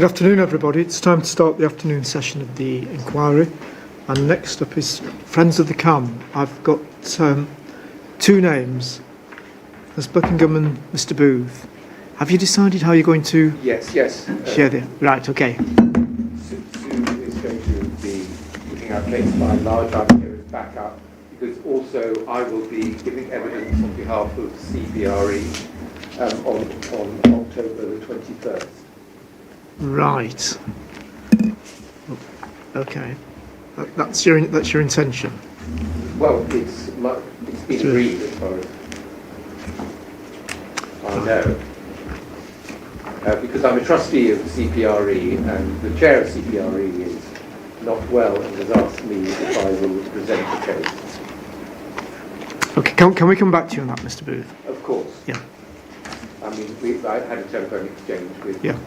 Good afternoon, everybody. It's time to start the afternoon session of the inquiry. And next up is Friends of the Cam. I've got two names. There's Buckingham and Mr. Booth. Have you decided how you're going to Yes. share the... Right, OK. Sue is going to be putting out dates by and large. I'm here as backup because also I will be giving evidence on behalf of CBRE on October the 21st. Right. OK. That's your intention. Well, it's been agreed as far as I know. Because I'm a trustee of CPRE and the chair of CPRE is not well and has asked me if I will present the case. OK, can we come back to you on that, Mr. Booth? Of course. Yeah. I mean, I had a telephone exchange with a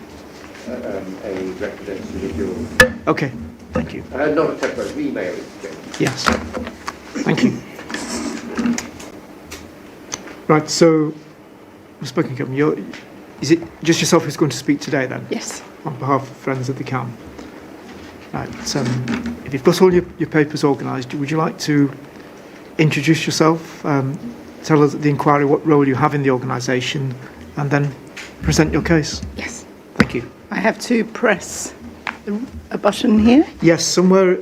representative of yours. OK, thank you. Not a telephone, email exchange. Yes. Thank you. Right, so, Ms. Buckingham, is it just yourself who's going to speak today then? Yes. On behalf of Friends of the Cam. Right, if you've got all your papers organised, would you like to introduce yourself, tell us at the inquiry what role you have in the organisation, and then present your case? Yes. Thank you. I have to press a button here. Yes, somewhere...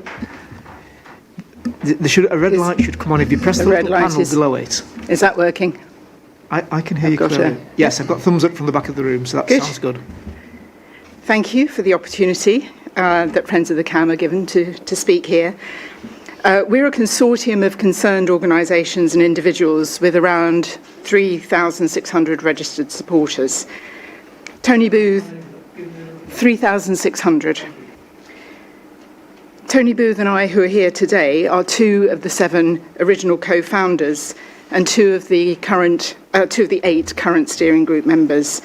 a red light should come on if you press the little panel below it. Is that working? I can hear you clearly. Yes, I've got thumbs up from the back of the room, so that sounds good. Thank you for the opportunity that Friends of the Cam are given to speak here. We're a consortium of concerned organisations and individuals with around 3,600 registered supporters. Tony Booth, 3,600. Tony Booth and I, who are here today, are two of the 7 original co-founders and two of the 8 current steering group members.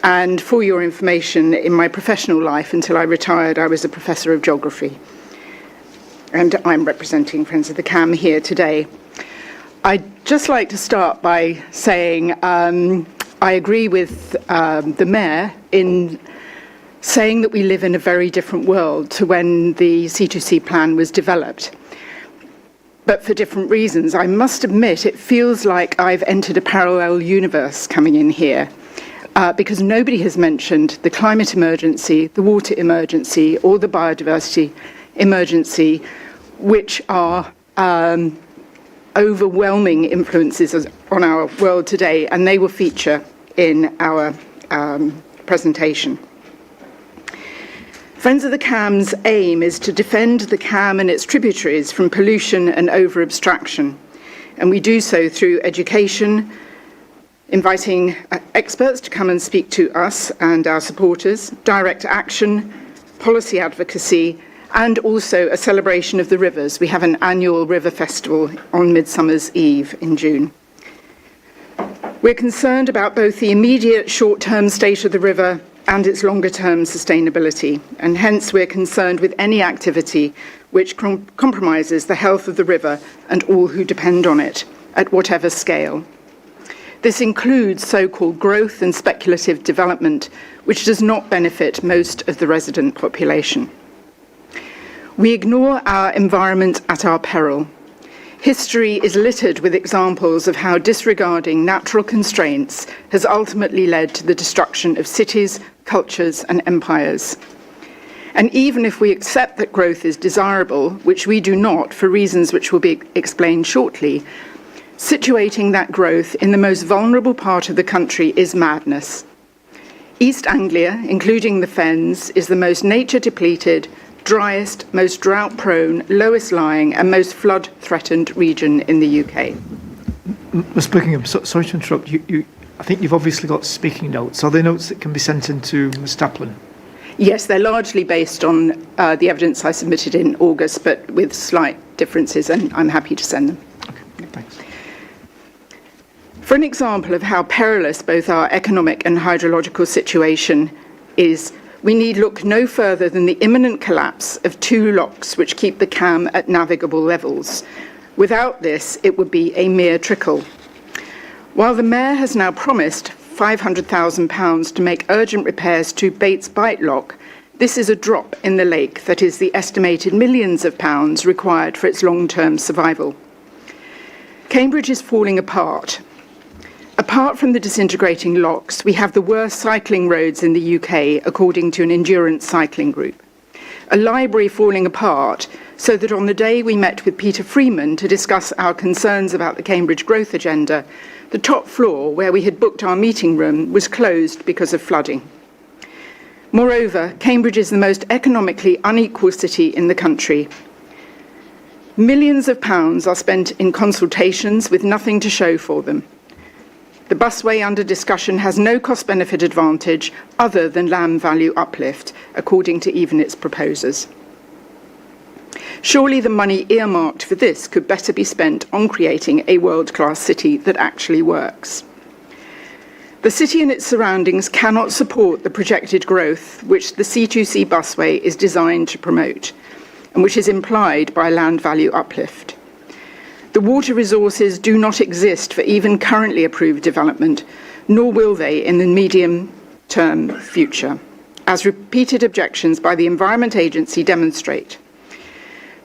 And for your information, in my professional life, until I retired, I was a professor of geography. And I'm representing Friends of the Cam here today. I'd just like to start by saying I agree with the Mayor in saying that we live in a very different world to when the C2C plan was developed. But for different reasons. I must admit, it feels like I've entered a parallel universe coming in here, because nobody has mentioned the climate emergency, the water emergency, or the biodiversity emergency, which are overwhelming influences on our world today, and they will feature in our presentation. Friends of the Cam's aim is to defend the Cam and its tributaries from pollution and over-abstraction. And we do so through education, inviting experts to come and speak to us and our supporters, direct action, policy advocacy, and also a celebration of the rivers. We have an annual river festival on Midsummer's Eve in June. We're concerned about both the immediate short-term state of the river and its longer-term sustainability, and hence we're concerned with any activity which compromises the health of the river and all who depend on it, at whatever scale. This includes so-called growth and speculative development, which does not benefit most of the resident population. We ignore our environment at our peril. History is littered with examples of how disregarding natural constraints has ultimately led to the destruction of cities, cultures, and empires. And even if we accept that growth is desirable, which we do not for reasons which will be explained shortly, situating that growth in the most vulnerable part of the country is madness. East Anglia, including the Fens, is the most nature-depleted, driest, most drought-prone, lowest-lying and most flood-threatened region in the UK. Ms Buckingham, sorry to interrupt. I think you've obviously got speaking notes. Are they notes that can be sent into Ms Taplin? Yes, they're largely based on the evidence I submitted in August, but with slight differences, and I'm happy to send them. Okay, thanks. For an example of how perilous both our economic and hydrological situation is, we need look no further than the imminent collapse of 2 locks which keep the Cam at navigable levels. Without this, it would be a mere trickle. While the Mayor has now promised £500,000 to make urgent repairs to Bates Bight Lock, this is a drop in the lake that is the estimated millions of pounds required for its long-term survival. Cambridge is falling apart. Apart from the disintegrating locks, we have the worst cycling roads in the UK, according to an endurance cycling group. A library falling apart, so that on the day we met with Peter Freeman to discuss our concerns about the Cambridge growth agenda, the top floor, where we had booked our meeting room, was closed because of flooding. Moreover, Cambridge is the most economically unequal city in the country. Millions of pounds are spent in consultations with nothing to show for them. The busway under discussion has no cost-benefit advantage other than land value uplift, according to even its proposers. Surely the money earmarked for this could better be spent on creating a world-class city that actually works. The city and its surroundings cannot support the projected growth which the C2C busway is designed to promote, and which is implied by land value uplift. The water resources do not exist for even currently approved development, nor will they in the medium-term future, as repeated objections by the Environment Agency demonstrate.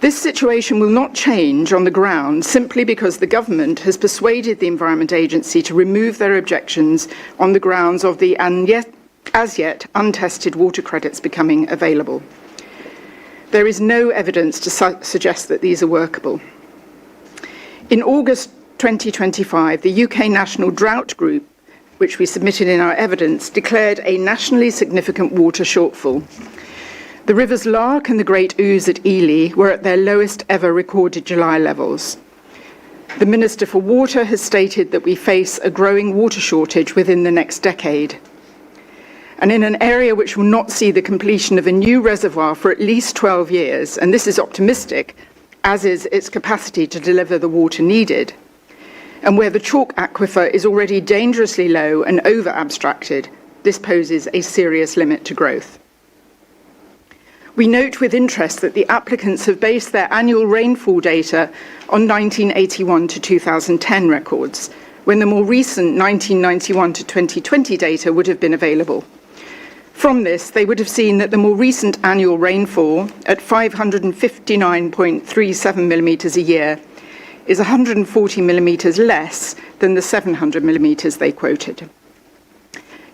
This situation will not change on the ground simply because the government has persuaded the Environment Agency to remove their objections on the grounds of the as yet untested water credits becoming available. There is no evidence to suggest that these are workable. In August 2025, the UK National Drought Group, which we submitted in our evidence, declared a nationally significant water shortfall. The rivers Lark and the Great Ouse at Ely were at their lowest ever recorded July levels. The Minister for Water has stated that we face a growing water shortage within the next decade. And in an area which will not see the completion of a new reservoir for at least 12 years, and this is optimistic, as is its capacity to deliver the water needed, and where the chalk aquifer is already dangerously low and over-abstracted, this poses a serious limit to growth. We note with interest that the applicants have based their annual rainfall data on 1981 to 2010 records, when the more recent 1991 to 2020 data would have been available. From this, they would have seen that the more recent annual rainfall, at 559.37 millimetres a year, is 140 millimetres less than the 700 millimetres they quoted.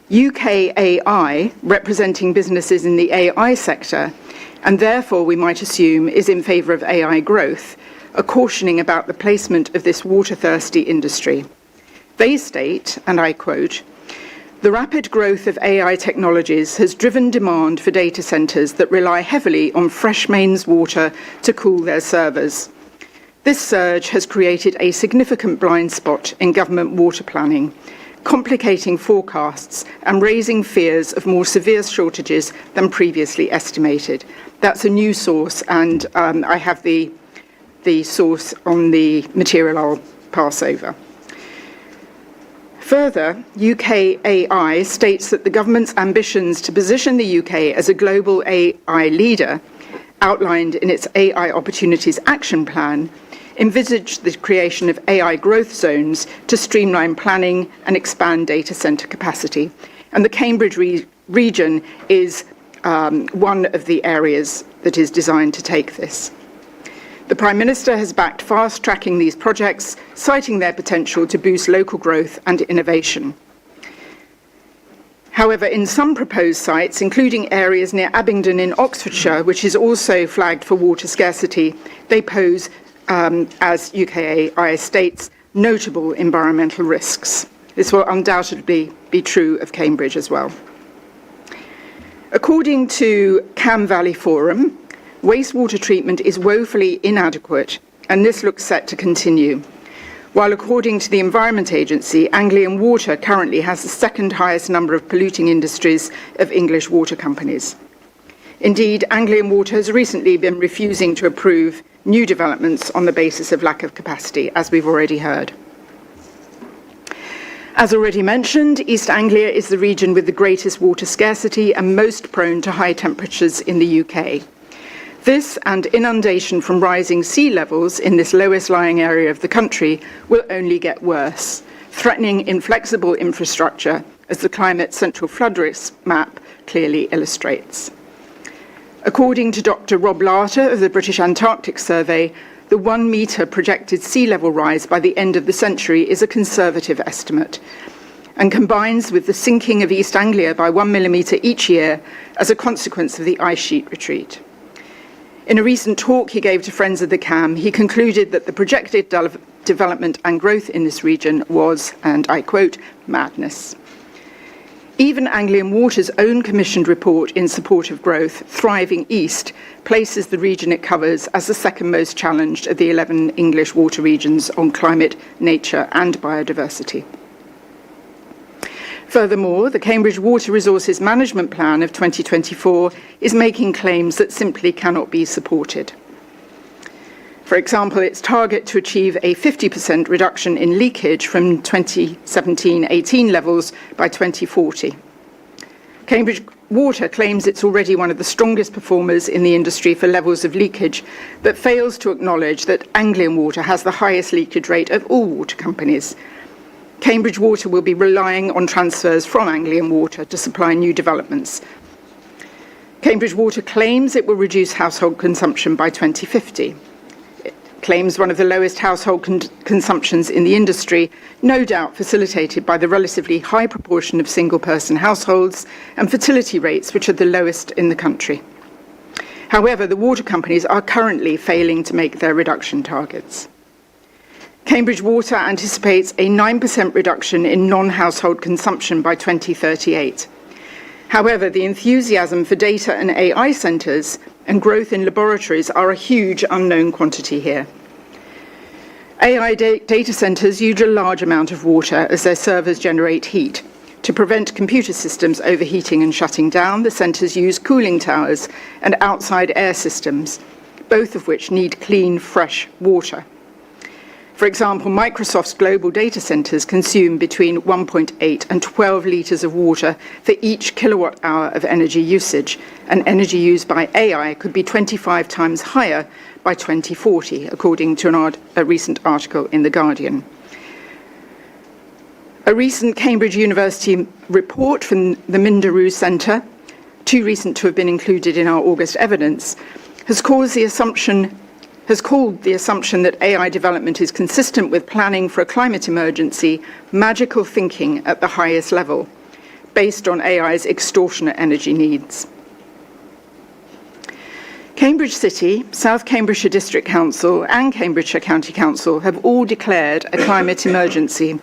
UKAI, representing businesses in the AI sector, and therefore we might assume is in favour of AI growth, are cautioning about the placement of this water-thirsty industry. They state, and I quote, "The rapid growth of AI technologies has driven demand for data centres that rely heavily on fresh mains water to cool their servers. This surge has created a significant blind spot in government water planning, complicating forecasts and raising fears of more severe shortages than previously estimated." That's a new source, and I have the source on the material I'll pass over. Further, UKAI states that the government's ambitions to position the UK as a global AI leader, outlined in its AI Opportunities Action Plan, envisage the creation of AI growth zones to streamline planning and expand data centre capacity. And the Cambridge region is one of the areas that is designed to take this. The Prime Minister has backed fast-tracking these projects, citing their potential to boost local growth and innovation. However, in some proposed sites, including areas near Abingdon in Oxfordshire, which is also flagged for water scarcity, they pose, as UKAI states, notable environmental risks. This will undoubtedly be true of Cambridge as well. According to Cam Valley Forum, wastewater treatment is woefully inadequate, and this looks set to continue. While according to the Environment Agency, Anglian Water currently has the second highest number of polluting industries of English water companies. Indeed, Anglian Water has recently been refusing to approve new developments on the basis of lack of capacity, as we've already heard. As already mentioned, East Anglia is the region with the greatest water scarcity and most prone to high temperatures in the UK. This and inundation from rising sea levels in this lowest lying area of the country will only get worse, threatening inflexible infrastructure as the climate central flood risk map clearly illustrates. According to Dr. Rob Larter of the British Antarctic Survey, the 1 metre projected sea level rise by the end of the century is a conservative estimate and combines with the sinking of East Anglia by 1 millimetre each year as a consequence of the ice sheet retreat. In a recent talk he gave to Friends of the Cam, he concluded that the projected development and growth in this region was, and I quote, madness. Even Anglian Water's own commissioned report in support of growth, Thriving East, places the region it covers as the second most challenged of the 11 English water regions on climate, nature and biodiversity. Furthermore, the Cambridge Water Resources Management Plan of 2024 is making claims that simply cannot be supported. For example, its target to achieve a 50% reduction in leakage from 2017-18 levels by 2040. Cambridge Water claims it's already one of the strongest performers in the industry for levels of leakage, but fails to acknowledge that Anglian Water has the highest leakage rate of all water companies. Cambridge Water will be relying on transfers from Anglian Water to supply new developments. Cambridge Water claims it will reduce household consumption by 2050. Claims one of the lowest household consumptions in the industry, no doubt facilitated by the relatively high proportion of single-person households and fertility rates which are the lowest in the country. However, the water companies are currently failing to make their reduction targets. Cambridge Water anticipates a 9% reduction in non-household consumption by 2038. However, the enthusiasm for data and AI centres and growth in laboratories are a huge unknown quantity here. AI data centres use a large amount of water as their servers generate heat. To prevent computer systems overheating and shutting down, the centres use cooling towers and outside air systems, both of which need clean, fresh water. For example, Microsoft's global data centres consume between 1.8 and 12 litres of water for each kilowatt hour of energy usage, and energy used by AI could be 25 times higher by 2040, according to a recent article in The Guardian. A recent Cambridge University report from the Minderoo Centre, too recent to have been included in our August evidence, has called the assumption that AI development is consistent with planning for a climate emergency magical thinking at the highest level, based on AI's extortionate energy needs. Cambridge City, South Cambridgeshire District Council and Cambridgeshire County Council have all declared a climate emergency.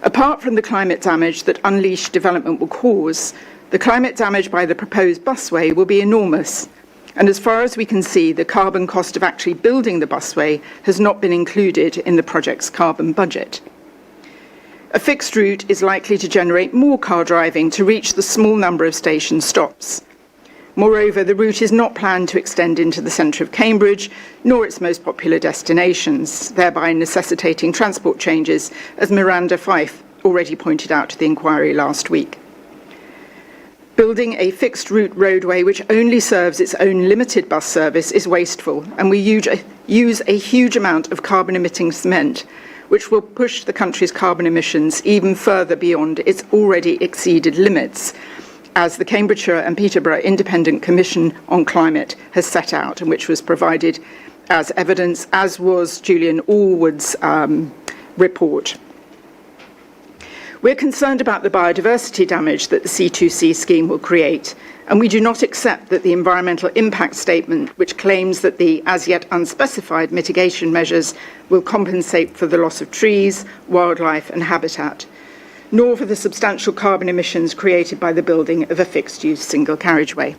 Apart from the climate damage that unleashed development will cause, the climate damage by the proposed busway will be enormous. And as far as we can see, the carbon cost of actually building the busway has not been included in the project's carbon budget. A fixed route is likely to generate more car driving to reach the small number of station stops. Moreover, the route is not planned to extend into the centre of Cambridge, nor its most popular destinations, thereby necessitating transport changes, as Miranda Fife already pointed out to the inquiry last week. Building a fixed route roadway which only serves its own limited bus service is wasteful, and we use a huge amount of carbon-emitting cement, which will push the country's carbon emissions even further beyond its already exceeded limits, as the Cambridgeshire and Peterborough Independent Commission on Climate has set out, and which was provided as evidence, as was Julian Allwood's report. We're concerned about the biodiversity damage that the C2C scheme will create, and we do not accept that the environmental impact statement, which claims that the as yet unspecified mitigation measures will compensate for the loss of trees, wildlife and habitat, nor for the substantial carbon emissions created by the building of a fixed-use single carriageway.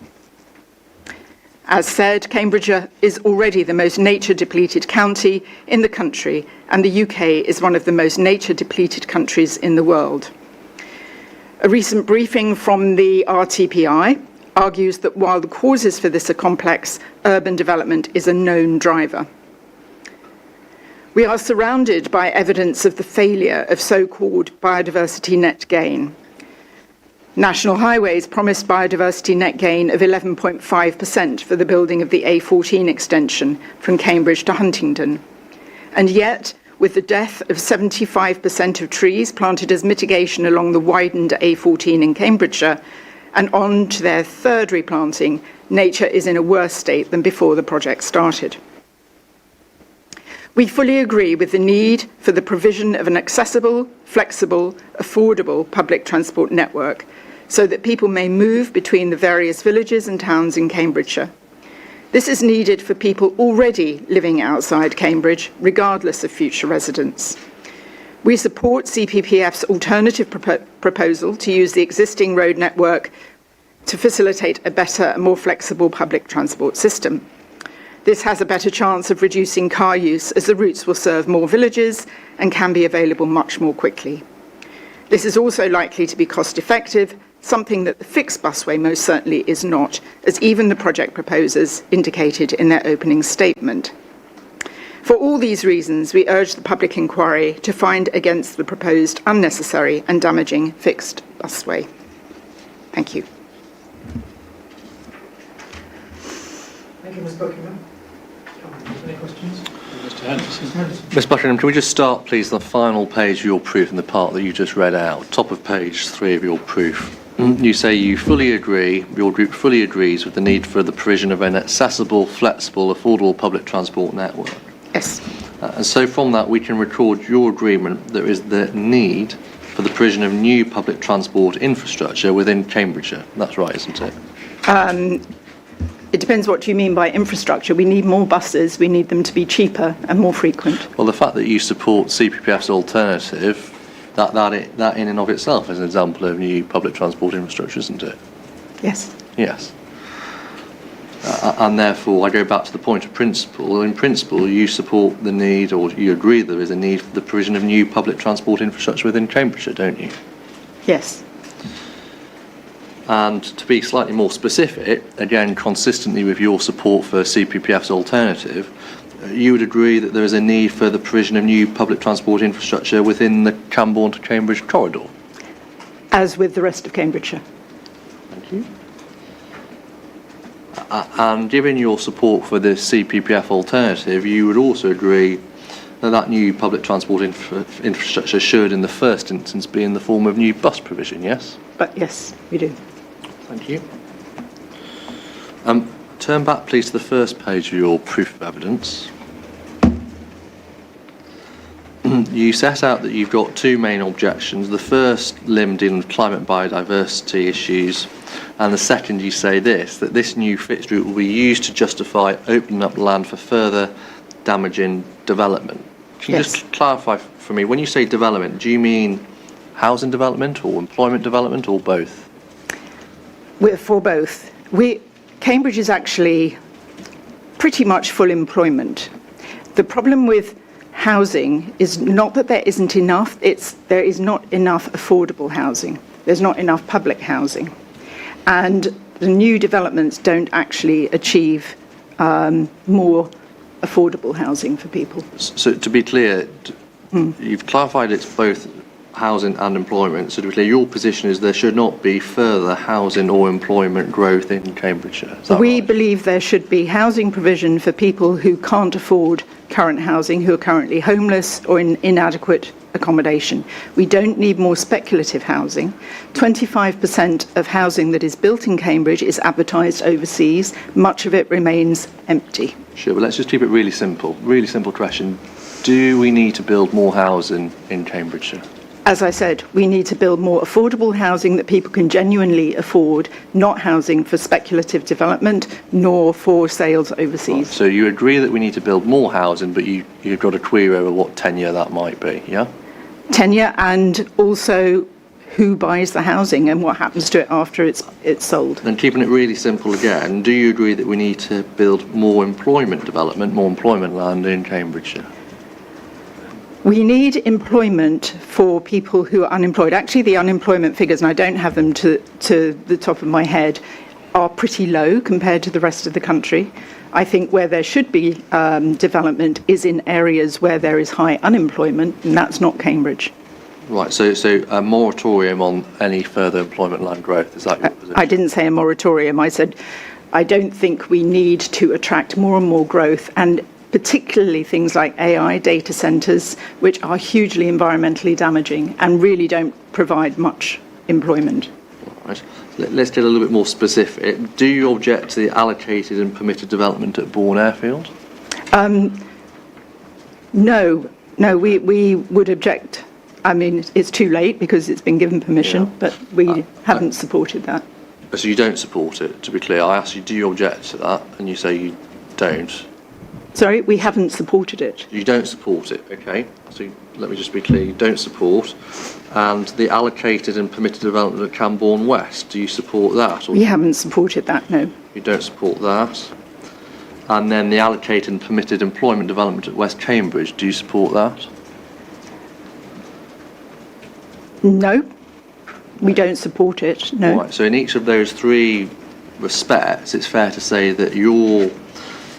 As said, Cambridgeshire is already the most nature-depleted county in the country, and the UK is one of the most nature-depleted countries in the world. A recent briefing from the RTPI argues that while the causes for this are complex, urban development is a known driver. We are surrounded by evidence of the failure of so-called biodiversity net gain. National Highways promised biodiversity net gain of 11.5% for the building of the A14 extension from Cambridge to Huntingdon. And yet, with the death of 75% of trees planted as mitigation along the widened A14 in Cambridgeshire, and on to their third replanting, nature is in a worse state than before the project started. We fully agree with the need for the provision of an accessible, flexible, affordable public transport network so that people may move between the various villages and towns in Cambridgeshire. This is needed for people already living outside Cambridge, regardless of future residents. We support CPPF's alternative proposal to use the existing road network to facilitate a better and more flexible public transport system. This has a better chance of reducing car use as the routes will serve more villages and can be available much more quickly. This is also likely to be cost effective, something that the fixed busway most certainly is not, as even the project proposers indicated in their opening statement. For all these reasons, we urge the public inquiry to find against the proposed unnecessary and damaging fixed busway. Thank you. Thank you, Ms. Buckingham. Any questions? Mr. Henderson. Ms. Buckingham, can we just start, please, on the final page of your proof in the part that you just read out, top of page 3 of your proof. You say you fully agree, your group fully agrees with the need for the provision of an accessible, flexible, affordable public transport network. Yes. And so from that, we can record your agreement there is the need for the provision of new public transport infrastructure within Cambridgeshire. That's right, isn't it? It depends what you mean by infrastructure. We need more buses, we need them to be cheaper and more frequent. Well, the fact that you support CPPF's alternative, that in and of itself is an example of new public transport infrastructure, isn't it? Yes. Yes. And therefore, I go back to the point of principle. In principle, you support the need, or you agree there is a need for the provision of new public transport infrastructure within Cambridgeshire, don't you? Yes. And to be slightly more specific, again, consistently with your support for CPPF's alternative, you would agree that there is a need for the provision of new public transport infrastructure within the Cambourne to Cambridge corridor? As with the rest of Cambridgeshire. Thank you. And given your support for the CPPF alternative, you would also agree that that new public transport infrastructure should, in the first instance, be in the form of new bus provision, yes? But yes, we do. Thank you. Turn back, please, to the first page of your proof of evidence. You set out that you've got two main objections. The first limb dealing with climate and biodiversity issues, and the second you say that this new fixed route will be used to justify opening up land for further damaging development. Can you just clarify for me, when you say development, do you mean housing development or employment development or both? We're for both. Cambridge is actually pretty much full employment. The problem with housing is not that there isn't enough, there is not enough affordable housing. There's not enough public housing. And the new developments don't actually achieve more affordable housing for people. So to be clear, you've clarified it's both housing and employment. So to be clear, your position is there should not be further housing or employment growth in Cambridgeshire. We believe there should be housing provision for people who can't afford current housing, who are currently homeless or in inadequate accommodation. We don't need more speculative housing. 25% of housing that is built in Cambridge is advertised overseas. Much of it remains empty. Sure, but let's just keep it really simple. Really simple question. Do we need to build more housing in Cambridgeshire? As I said, we need to build more affordable housing that people can genuinely afford, not housing for speculative development, nor for sales overseas. Right, so you agree that we need to build more housing, but you've got a query over what tenure that might be, yeah? Tenure, and also who buys the housing and what happens to it after it's sold. And keeping it really simple again, do you agree that we need to build more employment development, more employment land in Cambridgeshire? We need employment for people who are unemployed. Actually, the unemployment figures, and I don't have them to the top of my head, are pretty low compared to the rest of the country. I think where there should be development is in areas where there is high unemployment, and that's not Cambridge. Right, so a moratorium on any further employment land growth, is that your position? I didn't say a moratorium. I said I don't think we need to attract more and more growth, and particularly things like AI data centres, which are hugely environmentally damaging and really don't provide much employment. Right. Let's get a little bit more specific. Do you object to the allocated and permitted development at Bourne Airfield? No, we would object. I mean, it's too late because it's been given permission, Yeah. but we haven't supported that. So you don't support it, to be clear. I asked you, do you object to that? And you say you don't. Sorry, we haven't supported it. You don't support it, okay. So let me just be clear, you don't support. And the allocated and permitted development at Cambourne West, do you support that? Or We haven't supported that, no. you don't support that? And then the allocated and permitted employment development at West Cambridge, do you support that? No, we don't support it, no. Right, so in each of those three respects, it's fair to say that your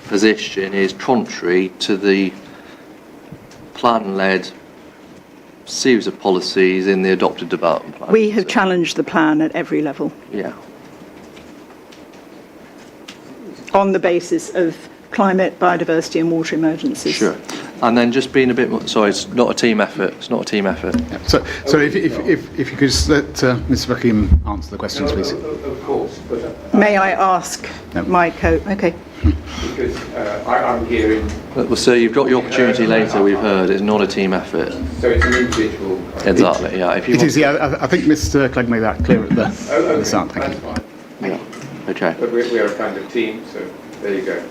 position is contrary to the plan-led series of policies in the adopted development plan. We have challenged the plan at every level Yeah. on the basis of climate, biodiversity and water emergencies. Sure. And then just being a bit more, sorry, it's not a team effort. It's not a team effort. Yeah. So if you could just let Mr. Buckingham answer the questions, please. Of course, but May I ask No. my okay. because I'm here in, Well, sir, you've got your opportunity later, we've heard. It's not a team effort. so it's an individual. Exactly, yeah. If you It want- is, yeah. I think Mr. Clegg made that clear at the Okay, start. Thank that's you. fine. Yeah. Okay. But we're a kind of team, so there you go.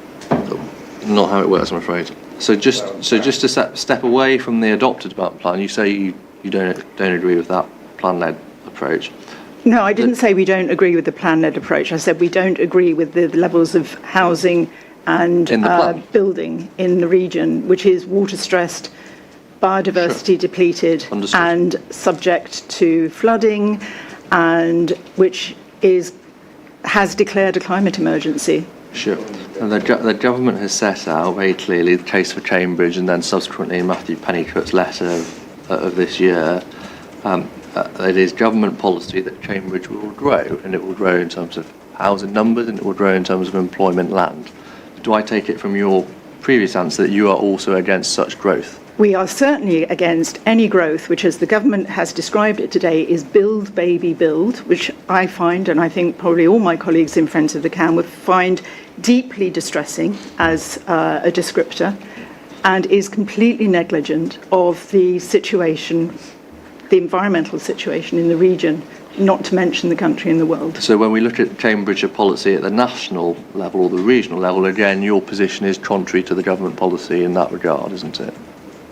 Not how it works, I'm afraid. So just to step away from the adopted development plan, you say you don't agree with that plan-led approach. No, I didn't say we don't agree with the plan-led approach. I said we don't agree with the levels of housing and In the plan. building in the region, which is water-stressed, biodiversity depleted, Understood. and subject to flooding, and which has declared a climate emergency. Sure. And the government has set out very clearly the case for Cambridge, and then subsequently in Matthew Pennycutt's letter of this year, it is government policy that Cambridge will grow, and it will grow in terms of housing numbers, and it will grow in terms of employment land. Do I take it from your previous answer that you are also against such growth? We are certainly against any growth which, as the government has described it today, is build, baby, build, which I find, and I think probably all my colleagues in Friends of the Cam would find deeply distressing as a descriptor, and is completely negligent of the situation, the environmental situation in the region, not to mention the country and the world. So when we look at Cambridgeshire policy at the national level or the regional level, again, your position is contrary to the government policy in that regard, isn't it?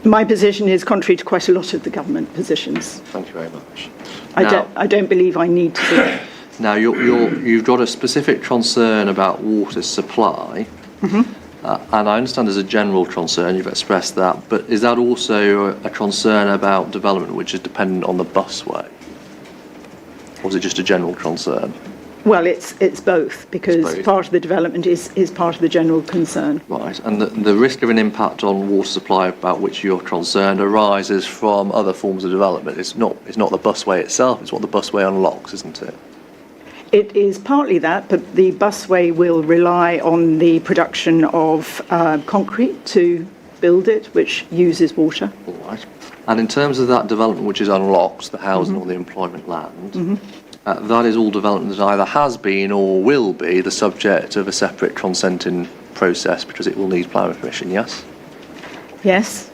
My position is contrary to quite a lot of the government positions. Thank you very much. I don't believe I need to be. Now, you've got a specific concern about water supply, and I understand there's a general concern, you've expressed that, but is that also a concern about development which is dependent on the busway? Or is it just a general concern? Well, it's both, because both. part of the development is part of the general concern. Right, and the risk of an impact on water supply about which you're concerned arises from other forms of development. It's not the busway itself, it's what the busway unlocks, isn't it? It is partly that, but the busway will rely on the production of concrete to build it, which uses water. All right. And in terms of that development which is unlocked, the housing or the employment land, that is all development that either has been or will be the subject of a separate consenting process because it will need planning permission, yes? Yes.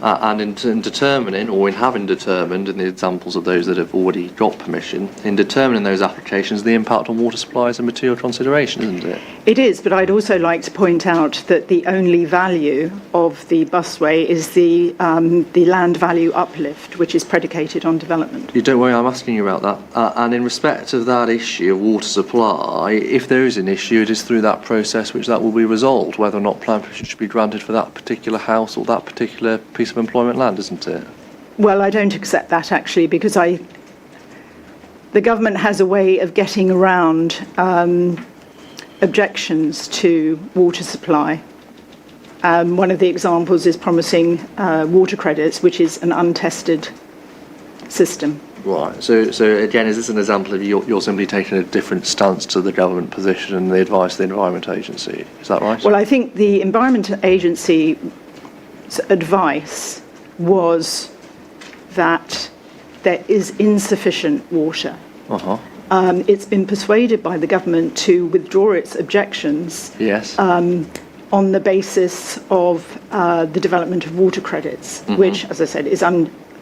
And in determining, or in having determined, in the examples of those that have already got permission, in determining those applications, the impact on water supply is a material consideration, isn't it? It is, but I'd also like to point out that the only value of the busway is the land value uplift, which is predicated on development. You don't worry, I'm asking you about that. And in respect of that issue of water supply, if there is an issue, it is through that process which that will be resolved, whether or not planning permission should be granted for that particular house or that particular piece of employment land, isn't it? Well, I don't accept that, actually, because the government has a way of getting around objections to water supply. One of the examples is promising water credits, which is an untested system. Right. So again, is this an example of you're simply taking a different stance to the government position and the advice of the Environment Agency? Is that right? Well, I think the Environment Agency's advice was that there is insufficient water. Uh-huh. It's been persuaded by the government to withdraw its objections Yes. on the basis of the development of water credits, which, as I said, is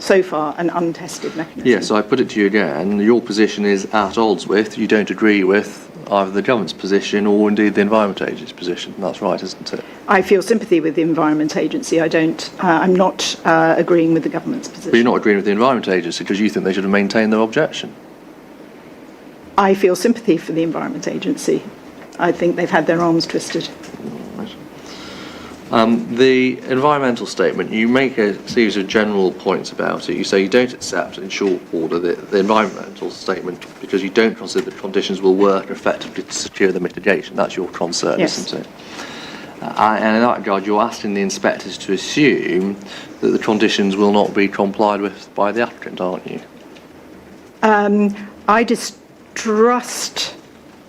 so far an untested mechanism. Yeah, so I put it to you again. Your position is at odds with, you don't agree with either the government's position or indeed the Environment Agency's position. That's right, isn't it? I feel sympathy with the Environment Agency. I'm not agreeing with the government's position. But you're not agreeing with the Environment Agency because you think they should have maintained their objection. I feel sympathy for the Environment Agency. I think they've had their arms twisted. The environmental statement, you make a series of general points about it. You say you don't accept, in short order, the environmental statement because you don't consider that conditions will work effectively to secure the mitigation. That's your concern, Yes. isn't it? And in that regard, you're asking the inspectors to assume that the conditions will not be complied with by the applicant, aren't you? I distrust,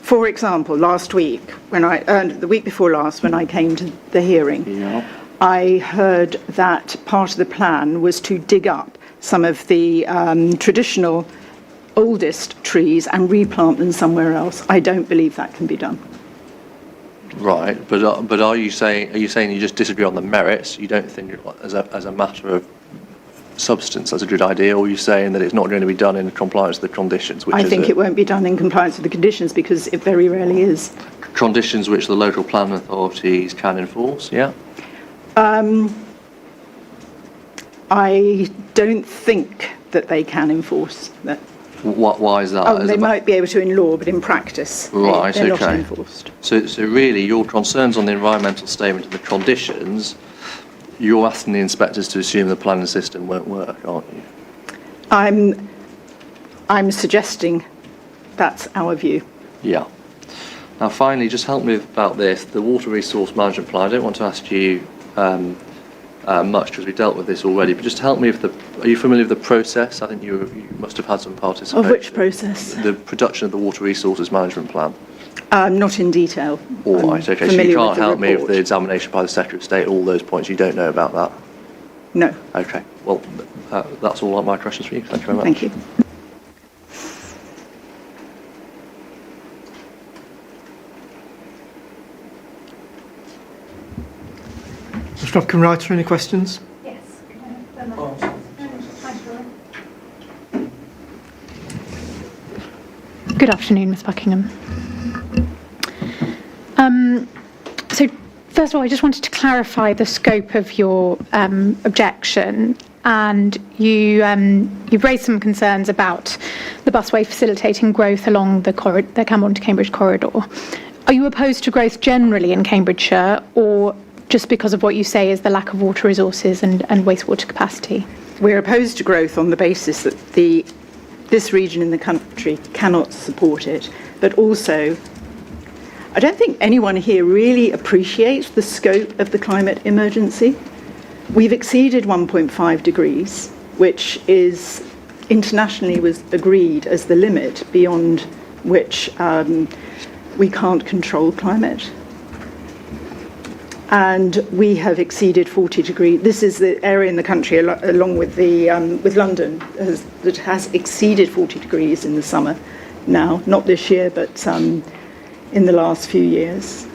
for example, last week, the week before last, when I came to the hearing, Yeah. I heard that part of the plan was to dig up some of the traditional oldest trees and replant them somewhere else. I don't believe that can be done. Right, but are you saying you just disagree on the merits? You don't think as a matter of substance that's a good idea, or are you saying that it's not going to be done in compliance with the conditions? I think it won't be done in compliance with the conditions because it very rarely is. Conditions which the local planning authorities can enforce, yeah? I don't think that they can enforce that. Why is that? Oh, they might be able to in law, but in practice, Right, they're not okay. enforced. So really, your concerns on the environmental statement and the conditions, you're asking the inspectors to assume the planning system won't work, aren't you? I'm suggesting that's our view. Yeah. Now, finally, just help me about this. The water resource management plan. I don't want to ask you much because we dealt with this already, but just help me with are you familiar with the process? I think you must have had some participation. Of which process? The production of the water resources management plan. Not in detail. All I'm right, okay. So you familiar with can't the help me with report. the examination by the Secretary of State, all those points. You don't know about that? No, Okay. Well, that's all my questions for you. Thank you very much. thank you. Mr. Hopkin-Wright, any questions? Yes. Good afternoon, Ms Buckingham. So, first of all, I just wanted to clarify the scope of your objection. And you've raised some concerns about the busway facilitating growth along the Cambourne to Cambridge corridor. Are you opposed to growth generally in Cambridgeshire, or just because of what you say is the lack of water resources and wastewater capacity? We're opposed to growth on the basis that this region in the country cannot support it, but also I don't think anyone here really appreciates the scope of the climate emergency. We've exceeded 1.5 degrees, which is internationally was agreed as the limit beyond which we can't control climate. And we have exceeded 40 degrees. This is the area in the country, along with with London, that has exceeded 40 degrees in the summer now. Not this year, but in the last few years.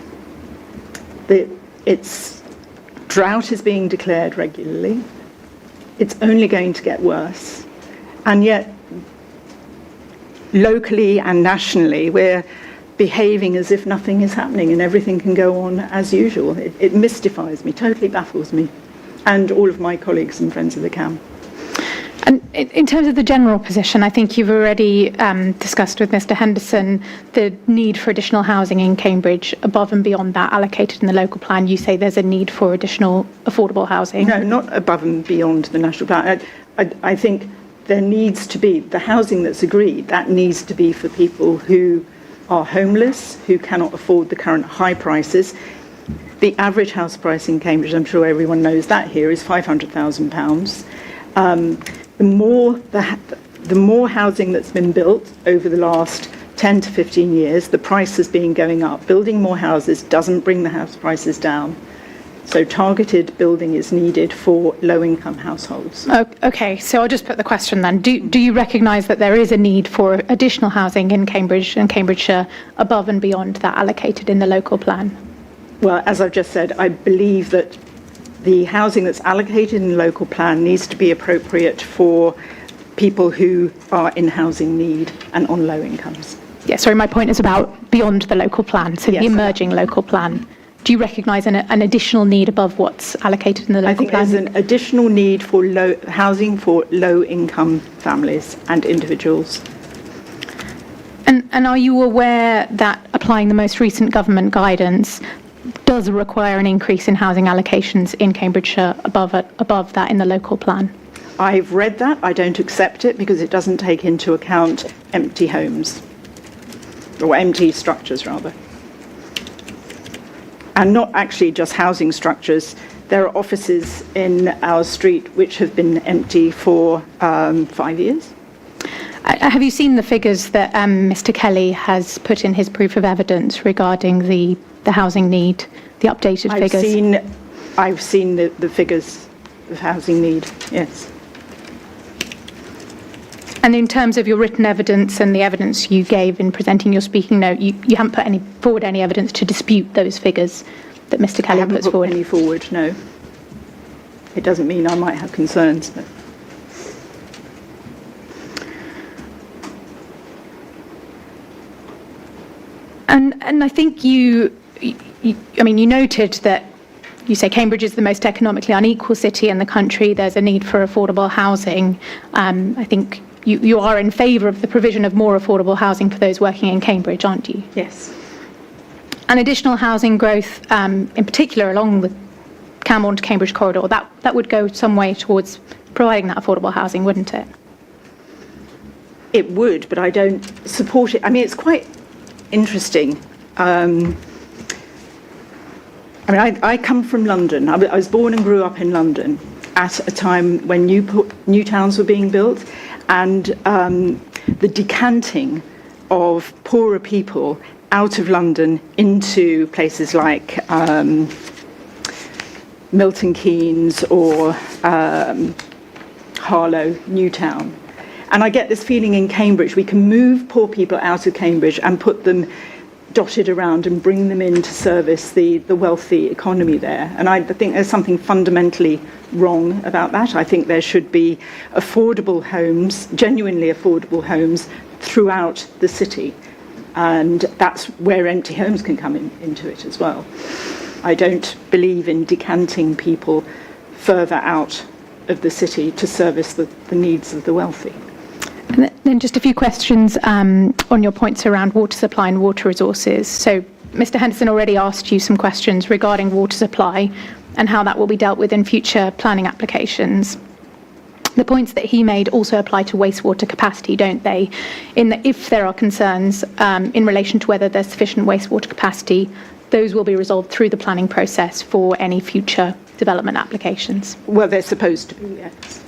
Drought is being declared regularly. It's only going to get worse. And yet, locally and nationally, we're behaving as if nothing is happening and everything can go on as usual. It mystifies me, totally baffles me, and all of my colleagues and friends of the CAM. And in terms of the general position, I think you've already discussed with Mr Henderson the need for additional housing in Cambridge above and beyond that allocated in the local plan. You say there's a need for additional affordable housing. No, not above and beyond the national plan. I think there needs to be, the housing that's agreed, that needs to be for people who are homeless, who cannot afford the current high prices. The average house price in Cambridge, I'm sure everyone knows that here, is £500,000. The the more housing that's been built over the last 10 to 15 years, the price has been going up. Building more houses doesn't bring the house prices down. So targeted building is needed for low-income households. Okay, so I'll just put the question then. Do you recognise that there is a need for additional housing in Cambridge and Cambridgeshire above and beyond that allocated in the local plan? Well, as I've just said, I believe that the housing that's allocated in the local plan needs to be appropriate for people who are in housing need and on low incomes. Yeah, sorry, my point is about beyond the local plan, so Yes, the emerging local plan. Do you recognise an additional need above what's allocated in the local plan? I think there's an additional need for housing for low-income families and individuals. And are you aware that applying the most recent government guidance does require an increase in housing allocations in Cambridgeshire above that in the local plan? I've read that. I don't accept it because it doesn't take into account empty homes, or empty structures rather. And not actually just housing structures. There are offices in our street which have been empty for 5 years. Have you seen the figures that Mr. Kelly has put in his proof of evidence regarding the housing need, the updated figures? I've seen the figures of housing need, yes. And in terms of your written evidence and the evidence you gave in presenting your speaking note, you haven't put forward any evidence to dispute those figures that Mr. Kelly puts forward? I haven't put any forward, no. It doesn't mean I might have concerns, but... And I think you noted that you say Cambridge is the most economically unequal city in the country. There's a need for affordable housing. I think you are in favour of the provision of more affordable housing for those working in Cambridge, aren't you? Yes. And additional housing growth, in particular along the Cambourne to Cambridge corridor, that would go some way towards providing that affordable housing, wouldn't it? It would, but I don't support it. I mean, it's quite interesting. I come from London. I was born and grew up in London at a time when new towns were being built, and the decanting of poorer people out of London into places like Milton Keynes or Harlow, Newtown. And I get this feeling in Cambridge, we can move poor people out of Cambridge and put them dotted around and bring them in to service the wealthy economy there. And I think there's something fundamentally wrong about that. I think there should be affordable homes, genuinely affordable homes, throughout the city. And that's where empty homes can come into it as well. I don't believe in decanting people further out of the city to service the needs of the wealthy. And then just a few questions on your points around water supply and water resources. So Mr. Henderson already asked you some questions regarding water supply and how that will be dealt with in future planning applications. The points that he made also apply to wastewater capacity, don't they? In that if there are concerns in relation to whether there's sufficient wastewater capacity, those will be resolved through the planning process for any future development applications. Well, they're supposed to be, yes.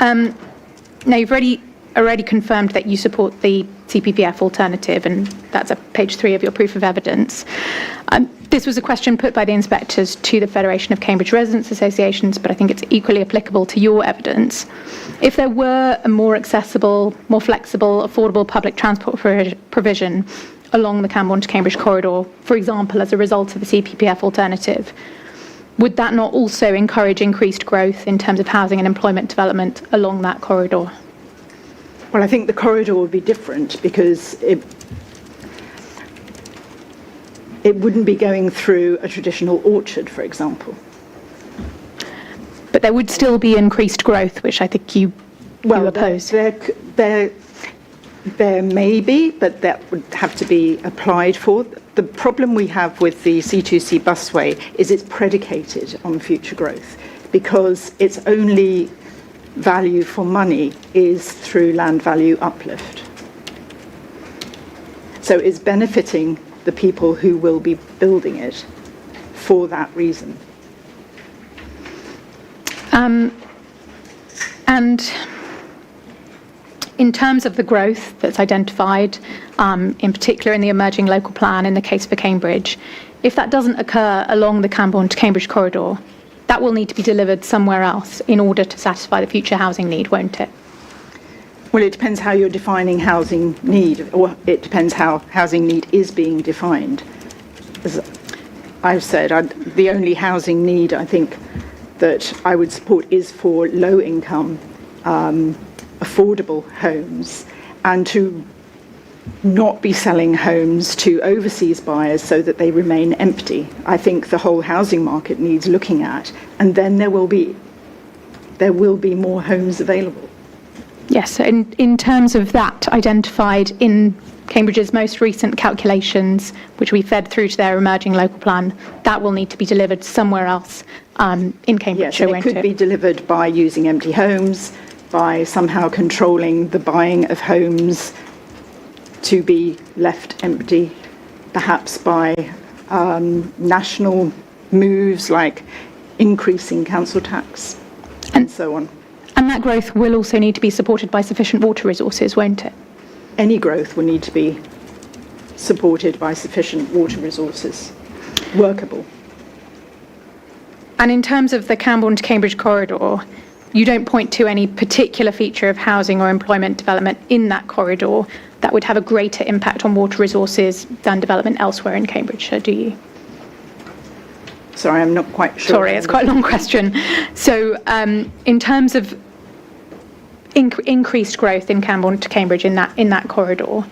Now, you've already confirmed that you support the CPPF alternative, and that's at page 3 of your proof of evidence. This was a question put by the inspectors to the Federation of Cambridge Residents Associations, but I think it's equally applicable to your evidence. If there were a more accessible, more flexible, affordable public transport provision along the Cambourne to Cambridge corridor, for example, as a result of the CPPF alternative, would that not also encourage increased growth in terms of housing and employment development along that corridor? Well, I think the corridor would be different because it wouldn't be going through a traditional orchard, for example. But there would still be increased growth, which I think you oppose. There may be, but that would have to be applied for. The problem we have with the C2C busway is it's predicated on future growth because its only value for money is through land value uplift. So it's benefiting the people who will be building it for that reason. And in terms of the growth that's identified, in particular in the emerging local plan in the case for Cambridge, if that doesn't occur along the Cambourne to Cambridge corridor, that will need to be delivered somewhere else in order to satisfy the future housing need, won't it? Well, it depends how you're defining housing need, or it depends how housing need is being defined. As I've said, the only housing need I think that I would support is for low-income, affordable homes, and to not be selling homes to overseas buyers so that they remain empty. I think the whole housing market needs looking at, and then there will be more homes available. Yes, so in terms of that identified in Cambridge's most recent calculations, which we fed through to their emerging local plan, that will need to be delivered somewhere else in Cambridge, Yes, and it won't could be delivered by using empty homes, by somehow controlling the buying of homes to be left empty, perhaps by national moves like increasing council tax and so on. And that growth will also need to be supported by sufficient water resources, won't it? Any growth will need to be supported by sufficient water resources, workable. And in terms of the Cambourne to Cambridge corridor, you don't point to any particular feature of housing or employment development in that corridor that would have a greater impact on water resources than development elsewhere in Cambridgeshire, do you? Sorry, I'm not quite sure. Sorry, it's quite a long question. So in terms of increased growth in Cambourne to Cambridge in that corridor,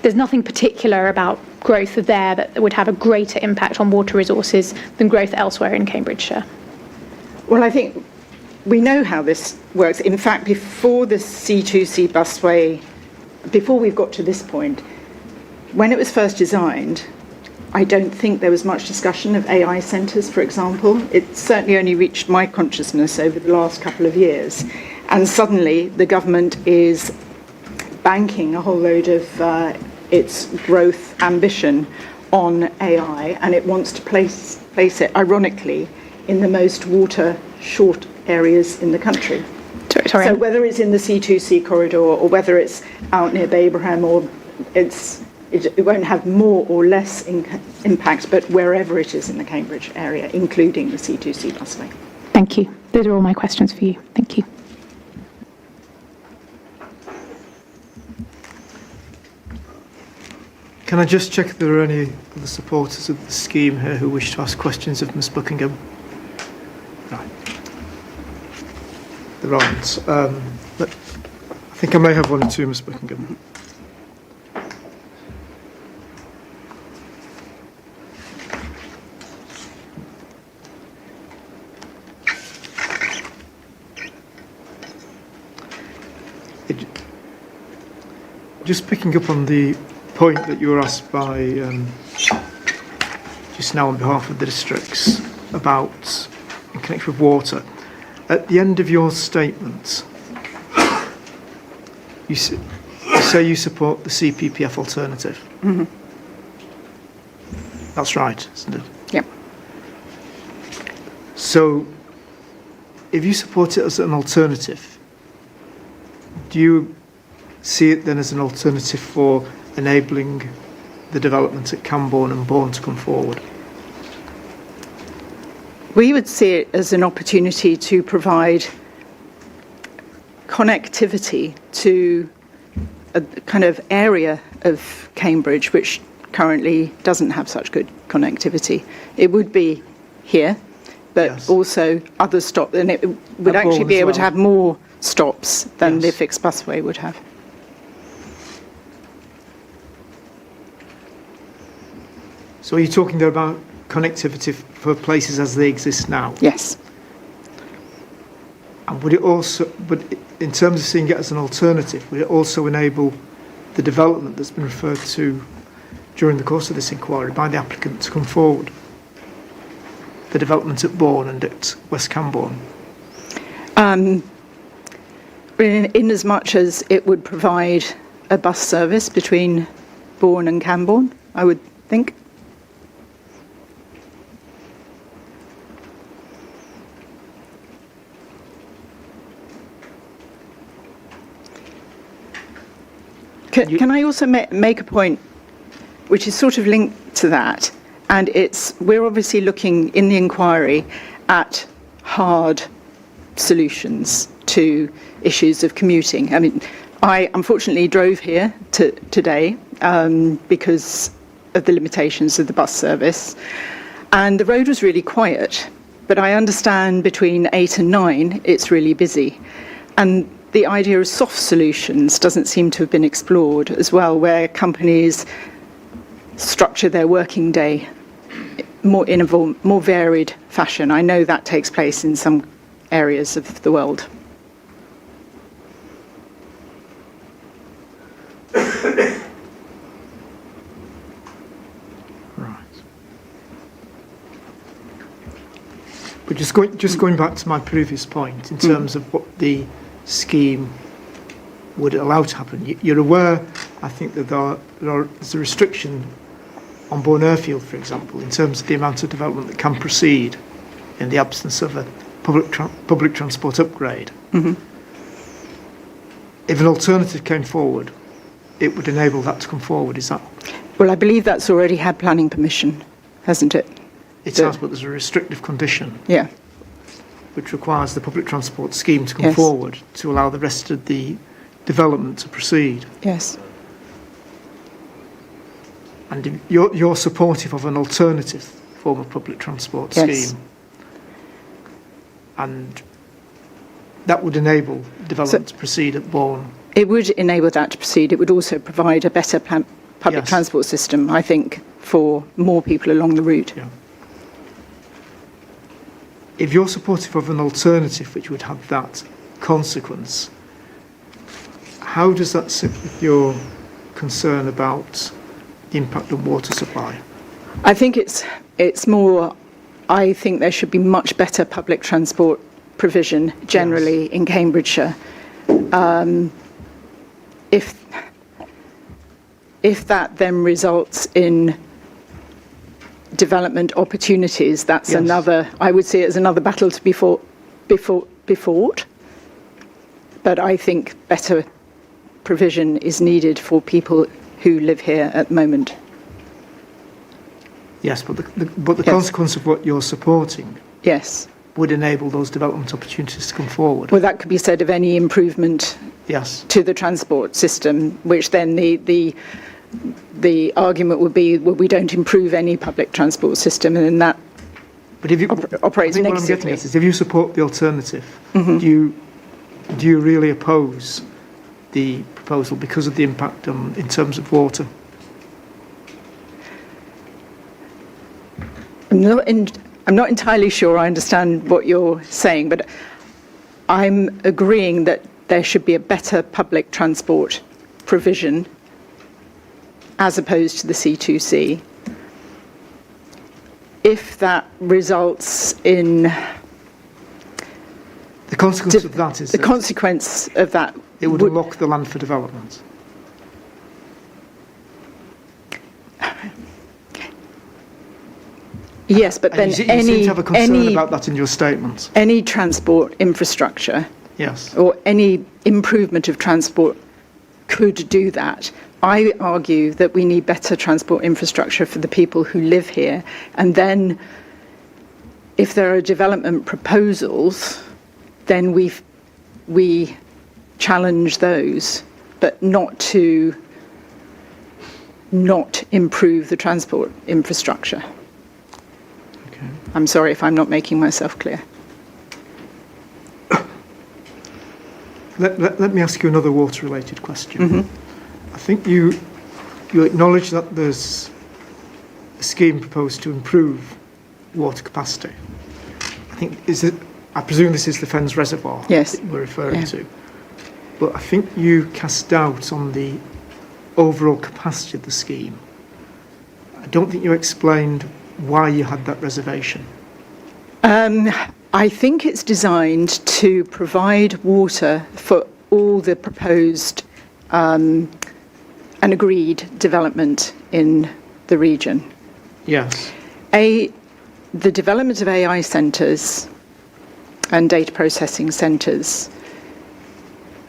there's nothing particular about growth there that would have a greater impact on water resources than growth elsewhere in Cambridgeshire. Well, I think we know how this works. In fact, before the C2C busway, before we've got to this point, when it was first designed, I don't think there was much discussion of AI centres, for example. It certainly only reached my consciousness over the last couple of years. And suddenly the government is banking a whole load of its growth ambition on AI, and it wants to place it, ironically, in the most water-short areas in the country. Sorry. So whether it's in the C2C corridor or whether it's out near Babraham, or it won't have more or less impact, but wherever it is in the Cambridge area, including the C2C busway. Thank you. Those are all my questions for you. Thank you. Can I just check if there are any other supporters of the scheme here who wish to ask questions of Ms Buckingham? Right. There aren't. I think I may have one or two, Ms Buckingham. Just picking up on the point that you were asked by just now on behalf of the districts about in connection with water. At the end of your statement, you say you support the CPPF alternative. Mm-hmm. That's right, isn't it? Yep. So, if you support it as an alternative, do you see it then as an alternative for enabling the development at Cambourne and Bourne to come forward? We would see it as an opportunity to provide connectivity to a kind of area of Cambridge which currently doesn't have such good connectivity. It would be here, but Yes. also other stops, and it would At actually Bourne be as able to well. have more stops than Yes. the fixed busway would have. So are you talking there about connectivity for places as they exist now? Yes. And would it also, but in terms of seeing it as an alternative, would it also enable the development that's been referred to during the course of this inquiry by the applicant to come forward? The development at Bourne and at West Cambourne? In as much as it would provide a bus service between Bourne and Cambourne, I would think. Can I also make a point which is sort of linked to that? And we're obviously looking in the inquiry at hard solutions to issues of commuting. I mean, I unfortunately drove here today because of the limitations of the bus service, and the road was really quiet. But I understand between 8 and 9 it's really busy, and the idea of soft solutions doesn't seem to have been explored as well, where companies structure their working day in a more varied fashion. I know that takes place in some areas of the world. Right. But just going back to my previous point, in terms of what the scheme would allow to happen, you're aware, I think, that there's a restriction on Bourne Airfield, for example, in terms of the amount of development that can proceed in the absence of a public transport upgrade. Mm-hmm. If an alternative came forward, it would enable that to come forward, is that? Well, I believe that's already had planning permission, hasn't it? It has, but there's a restrictive condition Yeah. which requires the public transport scheme to come forward to allow the rest of the development to proceed. Yes. And if you're supportive of an alternative form of public transport scheme, and that would enable development to proceed at Bourne. It would enable that to proceed. It would also provide a better public transport system, I think, for more people along the route. Yeah. If you're supportive of an alternative which would have that consequence, how does that sit with your concern about the impact on water supply? I think it's more, I think there should be much better public transport provision generally in Cambridgeshire. If that then results in development opportunities, that's another, I would see it as another battle to be fought. But I think better provision is needed for people who live here at the moment. Yes, but the consequence of what you're supporting would enable those development opportunities to come forward. Well, that could be said of any improvement to the transport system, which then the argument would be, well, we don't improve any public transport system, and then that operates negatively. What I'm getting at is, if you support the alternative, Mm-hmm. do you really oppose the proposal because of the impact in terms of water? I'm not entirely sure I understand what you're saying, but I'm agreeing that there should be a better public transport provision as opposed to the C2C. If that results in... The consequence of that is... The consequence of that... It would unlock the land for development. Yes, but then you seem to have a concern about that in your statement. Any transport infrastructure, or any improvement of transport could do that. I argue that we need better transport infrastructure for the people who live here, and then if there are development proposals, then we challenge those, but not to improve the transport infrastructure. I'm sorry if I'm not making myself clear. Let me ask you another water-related question. Mm-hmm. I think you acknowledge that there's a scheme proposed to improve water capacity. I presume this is the Fens Reservoir that we're referring to. But I think you cast doubt on the overall capacity of the scheme. I don't think you explained why you had that reservation. I think it's designed to provide water for all the proposed and agreed development in the region. Yes. The development of AI centres and data processing centres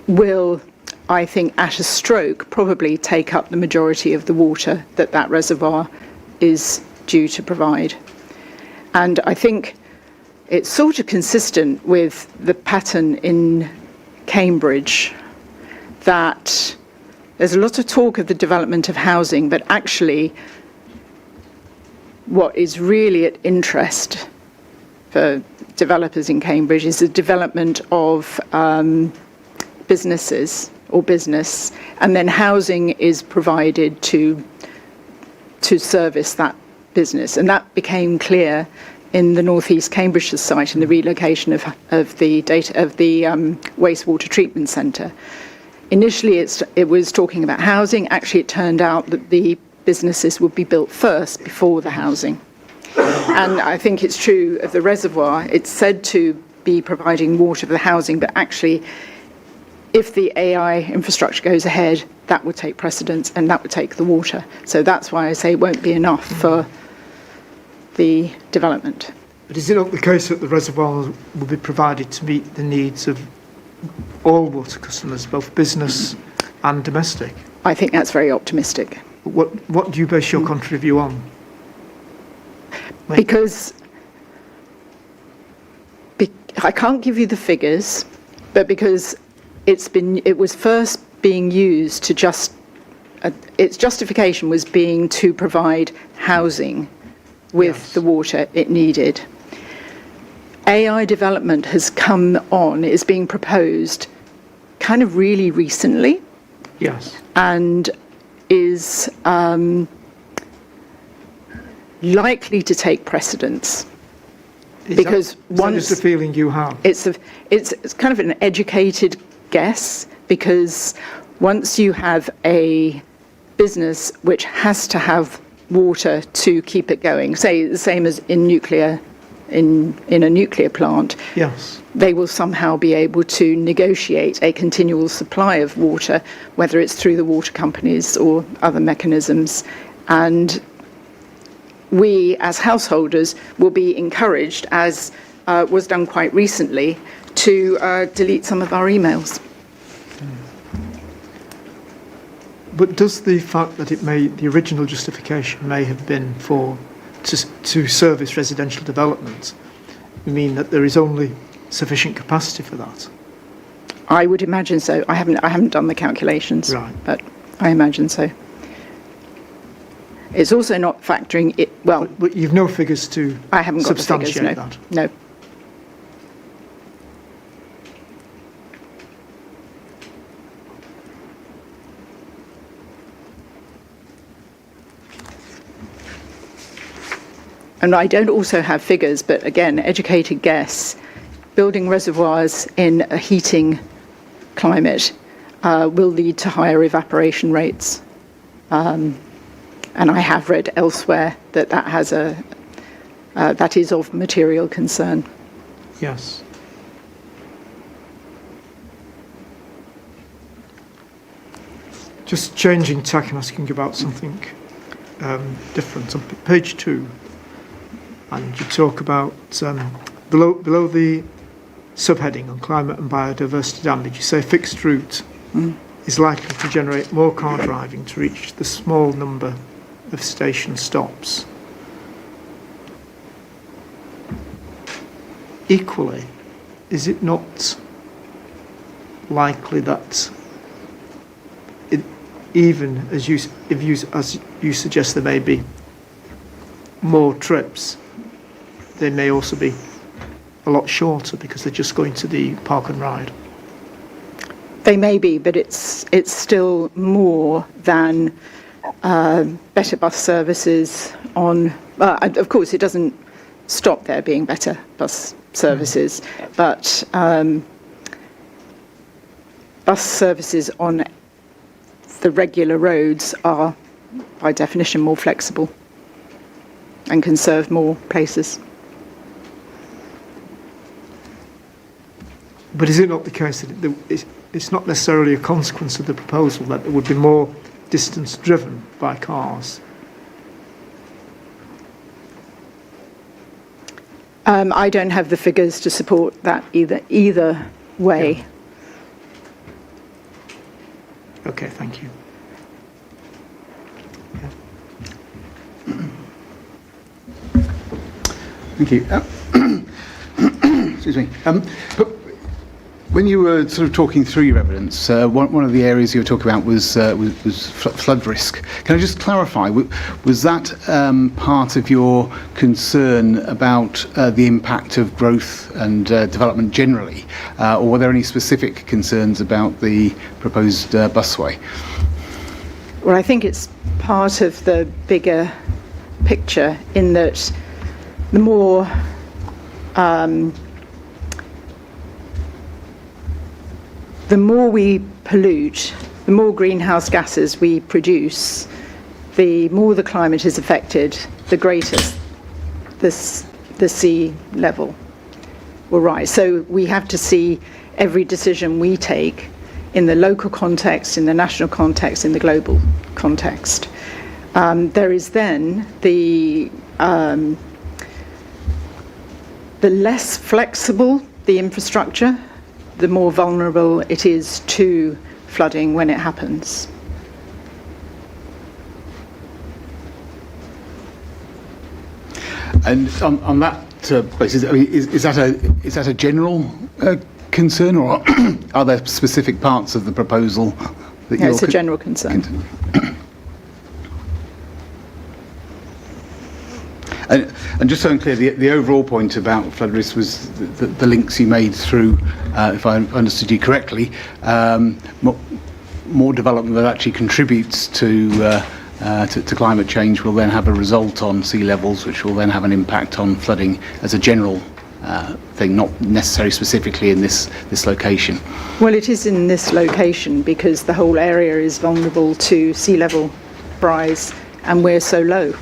will I think at a stroke, probably take up the majority of the water that that reservoir is due to provide. And I think it's sort of consistent with the pattern in Cambridge that there's a lot of talk of the development of housing, but actually what is really at interest for developers in Cambridge is the development of businesses or business, and then housing is provided to service that business. And that became clear in the North East Cambridgeshire site and the relocation of the wastewater treatment centre. Initially, it was talking about housing. Actually, it turned out that the businesses would be built first before the housing. And I think it's true of the reservoir. It's said to be providing water for the housing, but actually, if the AI infrastructure goes ahead, that would take precedence and that would take the water. So that's why I say it won't be enough for the development. But is it not the case that the reservoir will be provided to meet the needs of all water customers, both business and domestic? I think that's very optimistic. What do you base your contrary view on? Because I can't give you the figures, but because it was first being used to its justification was being to provide housing with the water it needed. AI development has come on, is being proposed kind of really recently. Yes. And is likely to take precedence. Because once is that just a feeling you have? It's kind of an educated guess, because once you have a business which has to have water to keep it going, say the same as in nuclear, in a nuclear plant, yes, they will somehow be able to negotiate a continual supply of water, whether it's through the water companies or other mechanisms. And we, as householders, will be encouraged, as was done quite recently, to delete some of our emails. But does the fact that the original justification may have been to service residential development mean that there is only sufficient capacity for that? I would imagine so. I haven't done the calculations, right, but I imagine so. It's also not factoring it well. But you've no figures to I haven't got substantiate the figures, no. that. No. And I don't also have figures, but again, educated guess, building reservoirs in a heating climate will lead to higher evaporation rates. And I have read elsewhere that that is of material concern. Yes. Just changing tack and asking about something different. On page 2, and you talk about below the subheading on climate and biodiversity damage, you say fixed route is likely to generate more car driving to reach the small number of station stops. Equally, is it not likely that even as you suggest there may be more trips, they may also be a lot shorter because they're just going to the park and ride? They may be, but it's still more than better bus services on. Of course, it doesn't stop there being better bus services, but bus services on the regular roads are, by definition, more flexible and can serve more places. But is it not the case that it's not necessarily a consequence of the proposal that there would be more distance driven by cars? I don't have the figures to support that either way. Okay, thank you. Thank you. Excuse me. But when you were sort of talking through your evidence, one of the areas you were talking about was flood risk. Can I just clarify? Was that part of your concern about the impact of growth and development generally, or were there any specific concerns about the proposed busway? Well, I think it's part of the bigger picture in that the more we pollute, the more greenhouse gases we produce, the more the climate is affected, the greater the sea level will rise. So we have to see every decision we take in the local context, in the national context, in the global context. There is then the less flexible the infrastructure, the more vulnerable it is to flooding when it happens. And on that basis, I mean, is that a general concern, or are there specific parts of the proposal that Yeah, it's a general concern. And just so I'm clear, the overall point about flood risk was the links you made through, if I understood you correctly, more development that actually contributes to climate change will then have a result on sea levels, which will then have an impact on flooding as a general thing, not necessarily specifically in this location. Well, it is in this location because the whole area is vulnerable to sea level rise, and we're so low.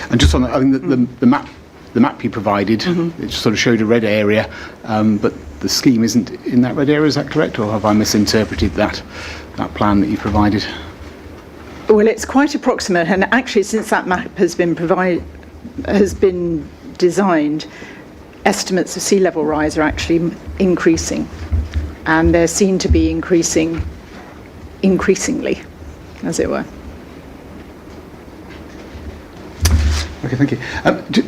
And just on that, I mean, the map you provided, it sort of showed a red area, but the scheme isn't in that red area. Is that correct, or have I misinterpreted that plan that you provided? Well, it's quite approximate, and actually, since that map has been designed, estimates of sea level rise are actually increasing, and they're seen to be increasing increasingly, as it were. Okay, thank you.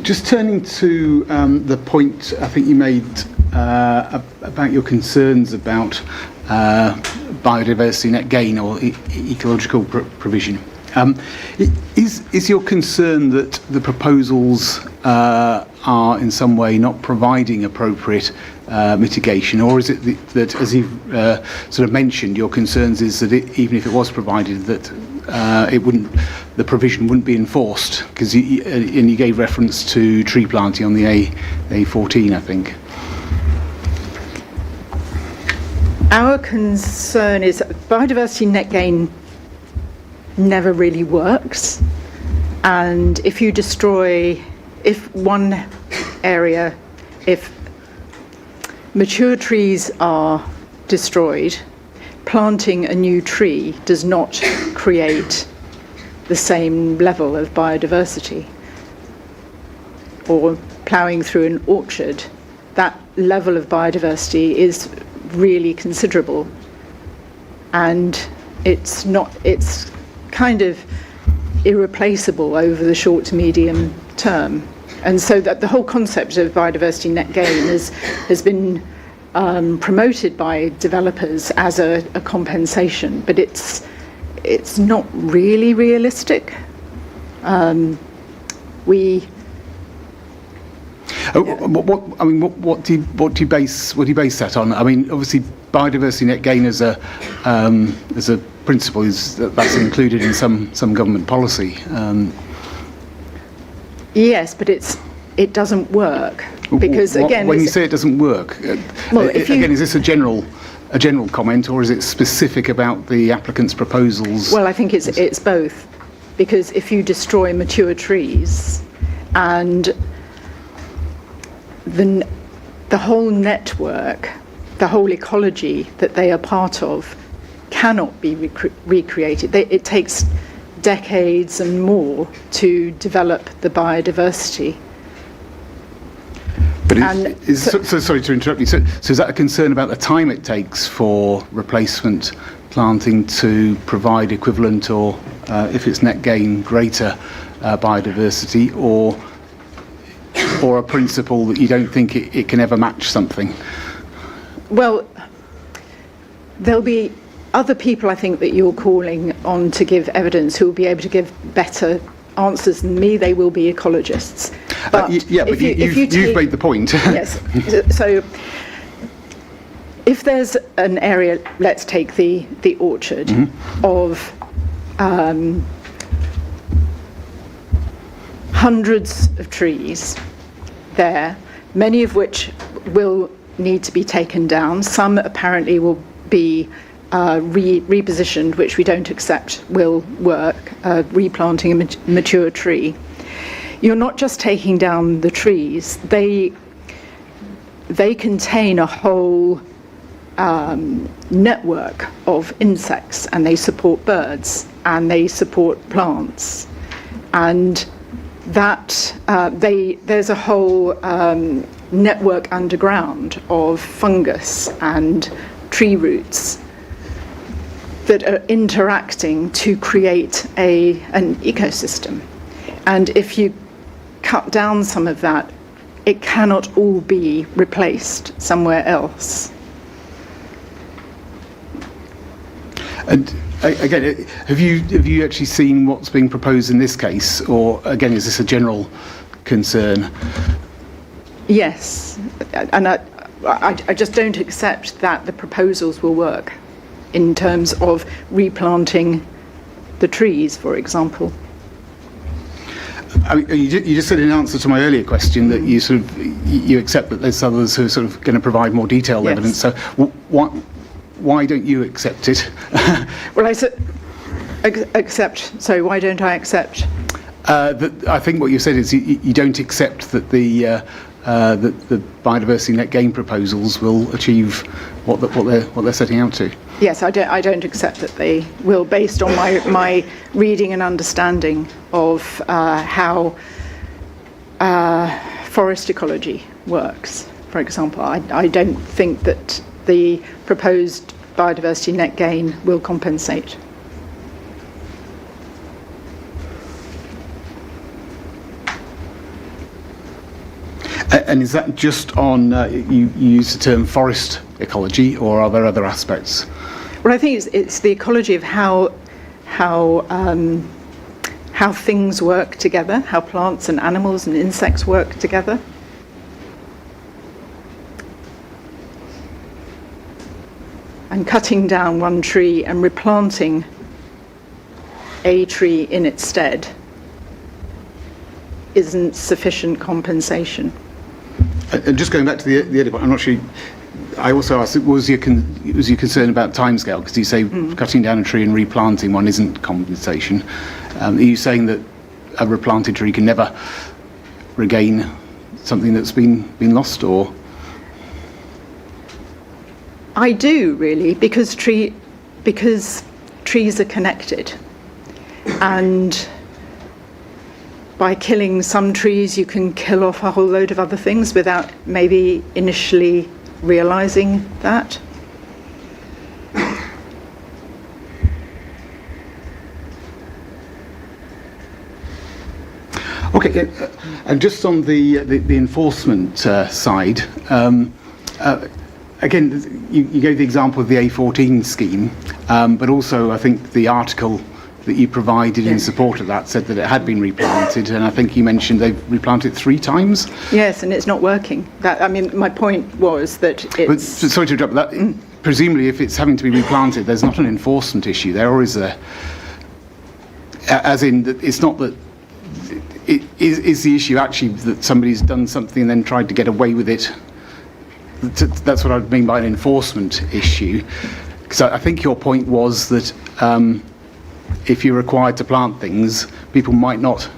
Just turning to the point I think you made about your concerns about biodiversity net gain or ecological provision. Is your concern that the proposals are in some way not providing appropriate mitigation, or is it that, as you've sort of mentioned, your concerns is that even if it was provided, that the provision wouldn't be enforced? Because you gave reference to tree planting on the A14, I think. Our concern is that biodiversity net gain never really works, and if one area, if mature trees are destroyed, planting a new tree does not create the same level of biodiversity. Or ploughing through an orchard, that level of biodiversity is really considerable, and it's kind of irreplaceable over the short to medium term. And so that the whole concept of biodiversity net gain has been promoted by developers as a compensation, but it's not really realistic. What do you base that on? I mean, obviously, biodiversity net gain as a principle that's included in some government policy. Yes, but it doesn't work because again. When you say it doesn't work, again, is this a general comment, or is it specific about the applicant's proposals? Well, I think it's both, because if you destroy mature trees, and the whole network, the whole ecology that they are part of, cannot be recreated. It takes decades and more to develop the biodiversity. But And sorry to interrupt you. So is that a concern about the time it takes for replacement planting to provide equivalent or, if it's net gain, greater biodiversity, or a principle that you don't think it can ever match something? Well, there'll be other people, I think, that you're calling on to give evidence who will be able to give better answers than me. They will be ecologists. But you've made the point. Yes. So if there's an area, let's take the orchard, of hundreds of trees there, many of which will need to be taken down. Some apparently will be repositioned, which we don't accept will work, replanting a mature tree. You're not just taking down the trees, they contain a whole network of insects, and they support birds, and they support plants, and that there's a whole network underground of fungus and tree roots that are interacting to create an ecosystem. And if you cut down some of that, it cannot all be replaced somewhere else. And again, have you actually seen what's being proposed in this case, or again, is this a general concern? Yes, and I just don't accept that the proposals will work in terms of replanting the trees, for example. I mean, you just said in answer to my earlier question that you accept that there's others who are sort of going to provide more detailed Yes. evidence. So why don't you accept it? Well, accept. So why don't I accept? I think what you said is you don't accept that the biodiversity net gain proposals will achieve what they're setting out to. Yes, I don't accept that they will, based on my reading and understanding of how forest ecology works. For example, I don't think that the proposed biodiversity net gain will compensate. And is that just on, you use the term forest ecology, or are there other aspects? Well, I think it's the ecology of how things work together, how plants and animals and insects work together. And cutting down one tree and replanting a tree in its stead isn't sufficient compensation. And just going back to the other point, I'm not sure. I also asked, was your concern about timescale? Because you say cutting down a tree and replanting one isn't compensation. Are you saying that a replanted tree can never regain something that's been lost, or? I do, really, because trees are connected, and by killing some trees you can kill off a whole load of other things without maybe initially realizing that. Okay, and just on the enforcement side, again, you gave the example of the A14 scheme, but also I think the article that you provided in support of that said that it had been replanted, and I think you mentioned they've replanted 3 times. Yes, and it's not working. My point was that it's... But, sorry to interrupt, that presumably if it's having to be replanted, there's not an enforcement issue there, or is there? As in, it's not that... Is the issue actually that somebody's done something and then tried to get away with it? That's what I mean by an enforcement issue. Because I think your point was that if you're required to plant things, people might not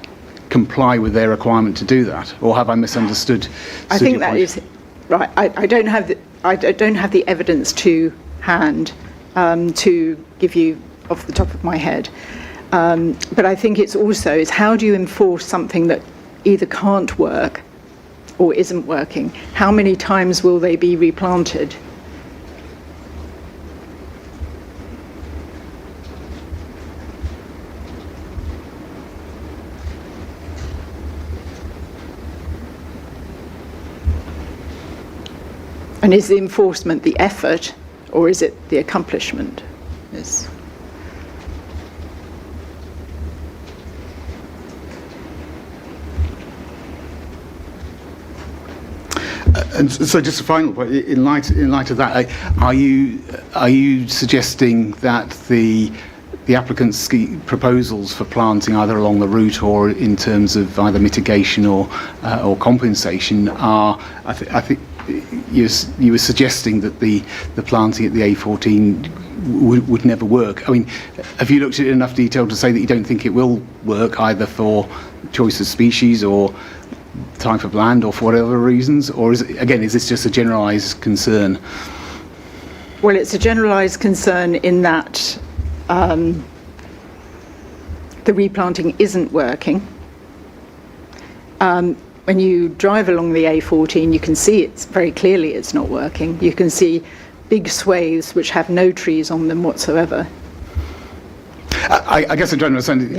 comply with their requirement to do that. Or have I misunderstood? I think that is right. I don't have the evidence to hand to give you off the top of my head. But I think it's how do you enforce something that either can't work or isn't working, how many times will they be replanted? And is the enforcement the effort, or is it the accomplishment? Yes. And so, just a final point. In light of that, are you suggesting that the applicant's proposals for planting, either along the route or in terms of either mitigation or compensation, are? I think you were suggesting that the planting at the A14 would never work. I mean, have you looked at it in enough detail to say that you don't think it will work, either for choice of species or type of land, or for whatever reasons? Or is this just a generalised concern? Well, it's a generalised concern in that the replanting isn't working. When you drive along the A14, you can see it's very clearly it's not working. You can see big swathes which have no trees on them whatsoever. I guess I'm trying to understand.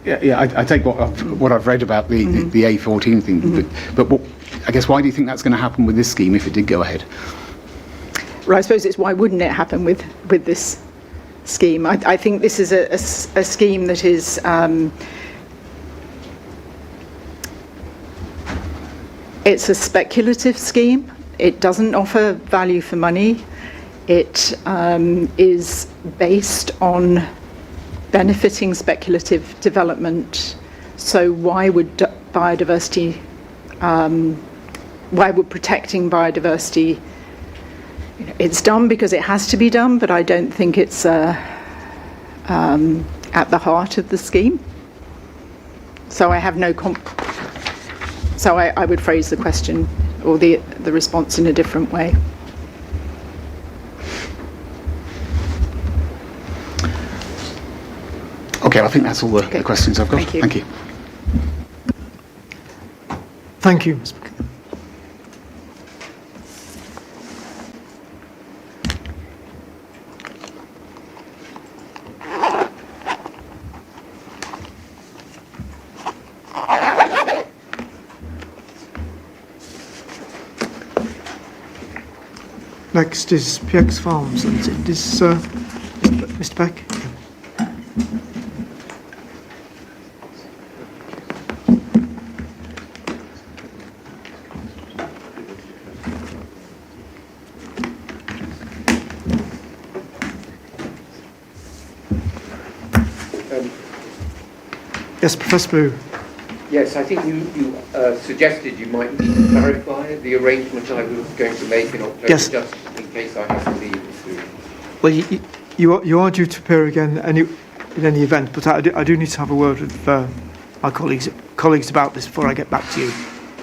Yeah. I take what I've read about the A14 thing, but I guess why do you think that's going to happen with this scheme if it did go ahead? Well, I suppose it's why wouldn't it happen with this scheme? I think this is a scheme that is it's a speculative scheme. It doesn't offer value for money. It is based on benefiting speculative development. So why would biodiversity, why would protecting biodiversity, it's done because it has to be done, but I don't think it's at the heart of the scheme. So I have no so I would phrase the question or the response in a different way. Okay, I think that's all the questions I've got. Thank you. Thank you. Thank you, Ms. Buckingham. Next is PX Farms, and it is Mr. Beck. Yes, Professor Blue. Yes, I think you suggested you might need to clarify the arrangement I was going to make in October, Yes. just in case I have to leave soon. Well, you are due to appear again in any event, but I do need to have a word with my colleagues about this before I get back to you.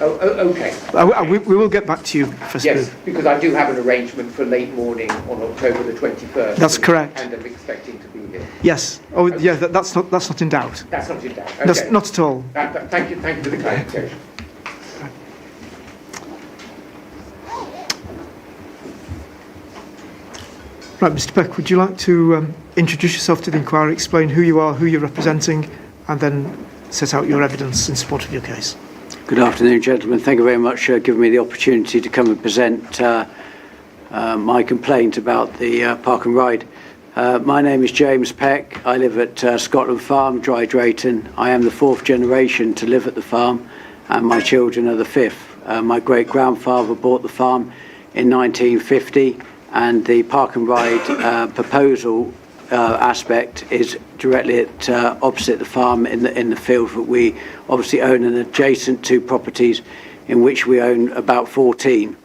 Oh, okay. We will get back to you, Professor Yes, Blue. because I do have an arrangement for late morning on October the 21st. That's correct. And I'm expecting to be here. Yes. Oh, yeah. That's not in doubt. That's not in doubt. Okay. That's not at all. Thank you for the clarification. Right, Mr. Beck, would you like to introduce yourself to the inquiry, explain who you are, who you're representing, and then set out your evidence in support of your case? Good afternoon, gentlemen. Thank you very much for giving me the opportunity to come and present my complaint about the park and ride. My name is James Peck. I live at Scotland Farm, Dry Drayton. I am the fourth generation to live at the farm, and my children are the fifth. My great-grandfather bought the farm in 1950, and the park and ride proposal aspect is directly at opposite the farm in the field that we obviously own, and adjacent to properties in which we own about 14.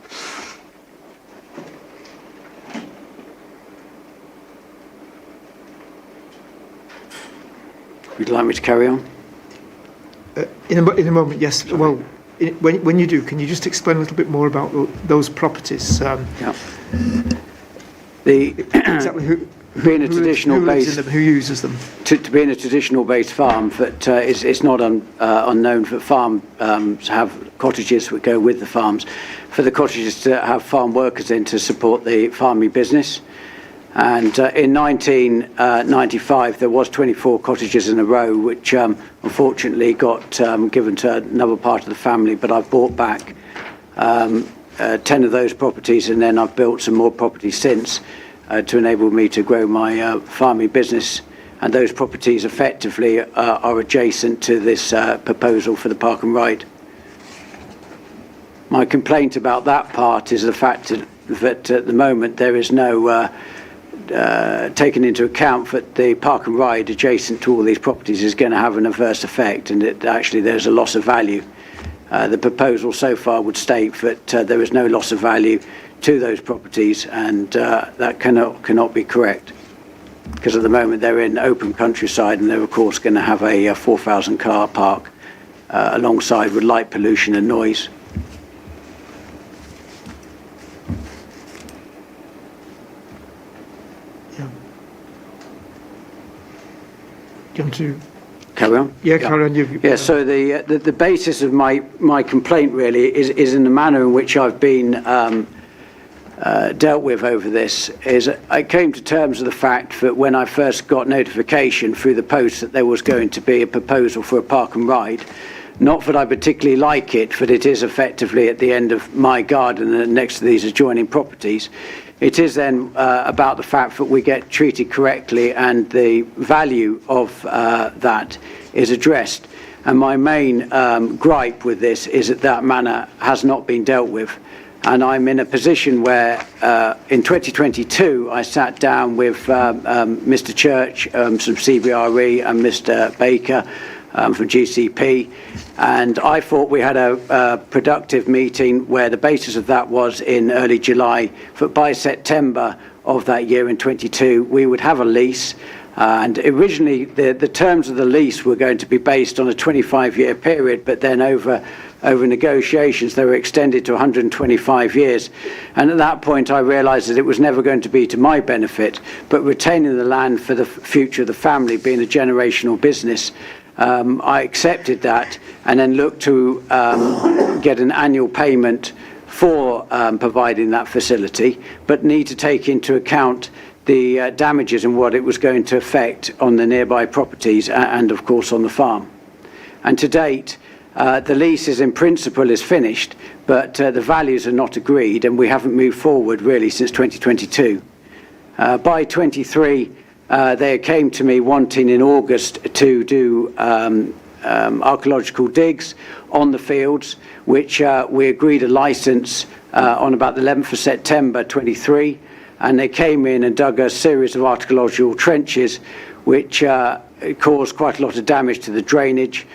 Would you like me to carry on? In a moment, yes. Well, when you do, can you just explain a little bit more about those properties? Yeah. Exactly being a traditional who lives base, in them, who uses them? to being a traditional based farm, that it's not unknown for farms have cottages that go with the farms, for the cottages to have farm workers in to support the farming business. And in 1995, there was 24 cottages in a row, which unfortunately got given to another part of the family, but I've bought back 10 of those properties, and then I've built some more properties since to enable me to grow my farming business. And those properties effectively are adjacent to this proposal for the park and ride. My complaint about that part is the fact that at the moment there is no taken into account that the park and ride adjacent to all these properties is going to have an adverse effect, and that actually there's a loss of value. The proposal so far would state that there is no loss of value to those properties, and that cannot be correct, because at the moment they're in open countryside, and they're of course going to have a 4,000 car park alongside with light pollution and noise. Do you want to Carry on? Yeah, carry on. Yeah, so the basis of my complaint really is in the manner in which I've been dealt with over this. Is I came to terms with the fact that when I first got notification through the post that there was going to be a proposal for a park and ride, not that I particularly like it, but it is effectively at the end of my garden and next to these adjoining properties. It is then about the fact that we get treated correctly and the value of that is addressed. And my main gripe with this is that manner has not been dealt with. And I'm in a position where in 2022 I sat down with Mr. Church, some CBRE, and Mr. Baker from GCP, and I thought we had a productive meeting where the basis of that was in early July, that by September of that year in 22 we would have a lease, and originally the terms of the lease were going to be based on a 25-year period, but then over negotiations they were extended to 125 years, and at that point I realised that it was never going to be to my benefit, but retaining the land for the future of the family, being a generational business, I accepted that and then looked to get an annual payment for providing that facility, but need to take into account the damages and what it was going to affect on the nearby properties and of course on the farm. And to date, the lease in principle is finished, but the values are not agreed, and we haven't moved forward really since 2022. By 23, they came to me wanting in August to do archaeological digs on the fields, which we agreed a licence on about the 11th of September 23, and they came in and dug a series of archaeological trenches which caused quite a lot of damage to the drainage,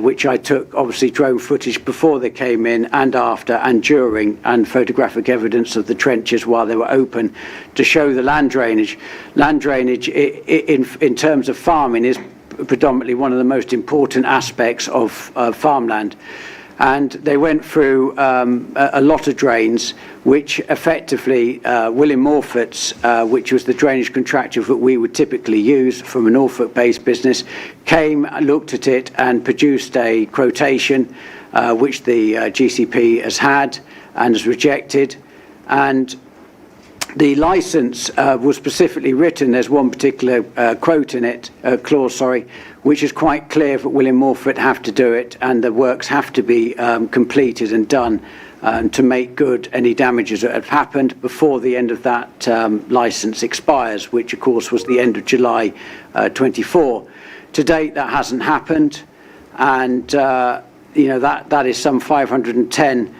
which I took obviously drone footage before they came in and after and during, and photographic evidence of the trenches while they were open to show the land drainage. Land drainage in terms of farming is predominantly one of the most important aspects of farmland. And they went through a lot of drains, which effectively William Morford's, which was the drainage contractor that we would typically use from a Norfolk-based business, came, looked at it and produced a quotation, which the GCP has had and has rejected. And the licence was specifically written, there's one particular quote in it, clause, which is quite clear that William Morford have to do it and the works have to be completed and done to make good any damages that have happened before the end of that licence expires, which of course was the end of July 24. To date that hasn't happened, and that is some 510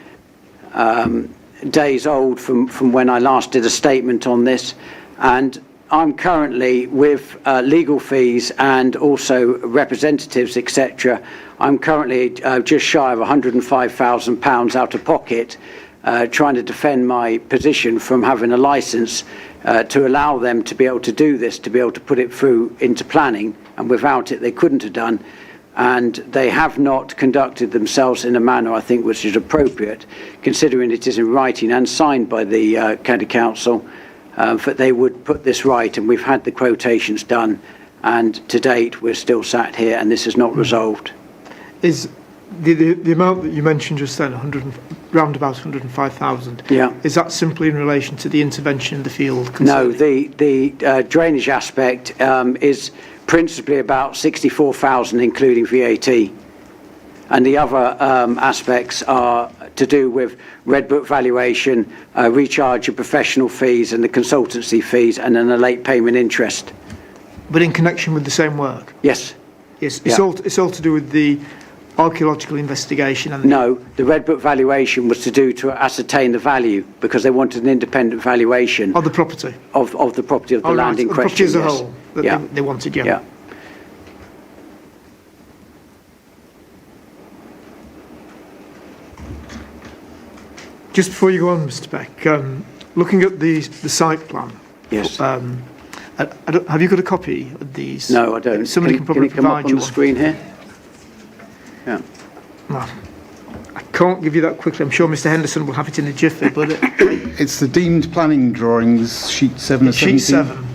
days old from when I last did a statement on this, and I'm currently with legal fees and also representatives, etc. I'm currently just shy of £105,000 out of pocket, trying to defend my position from having a licence to allow them to be able to do this, to be able to put it through into planning, and without it they couldn't have done. And they have not conducted themselves in a manner, I think, which is appropriate, considering it is in writing and signed by the County Council, that they would put this right, and we've had the quotations done, and to date we're still sat here and this is not resolved. Is the amount that you mentioned just then, round about 105,000? Yeah. Is that simply in relation to the intervention in the field? No, the drainage aspect is principally about 64,000, including VAT. And the other aspects are to do with Red Book valuation, recharge of professional fees and the consultancy fees, and then a late payment interest. But in connection with the same work? Yes. Yes, Yeah. it's all to do with the archaeological investigation and No, the Red Book valuation was to ascertain the value, because they wanted an independent valuation of the property? of the property, of the Oh, land right, in the property question. as a yes. whole that Yeah. they wanted, yeah. Yeah. Just before you go on, Mr. Beck, looking at the site plan, Yes. have you got a copy of these? No, I don't. Somebody can probably it come up provide on you the one. screen here? Yeah. No, I can't give you that quickly. I'm sure Mr. Henderson will have it in a jiffy, but It's the deemed planning drawings, sheet 7 or 17. sheet 7,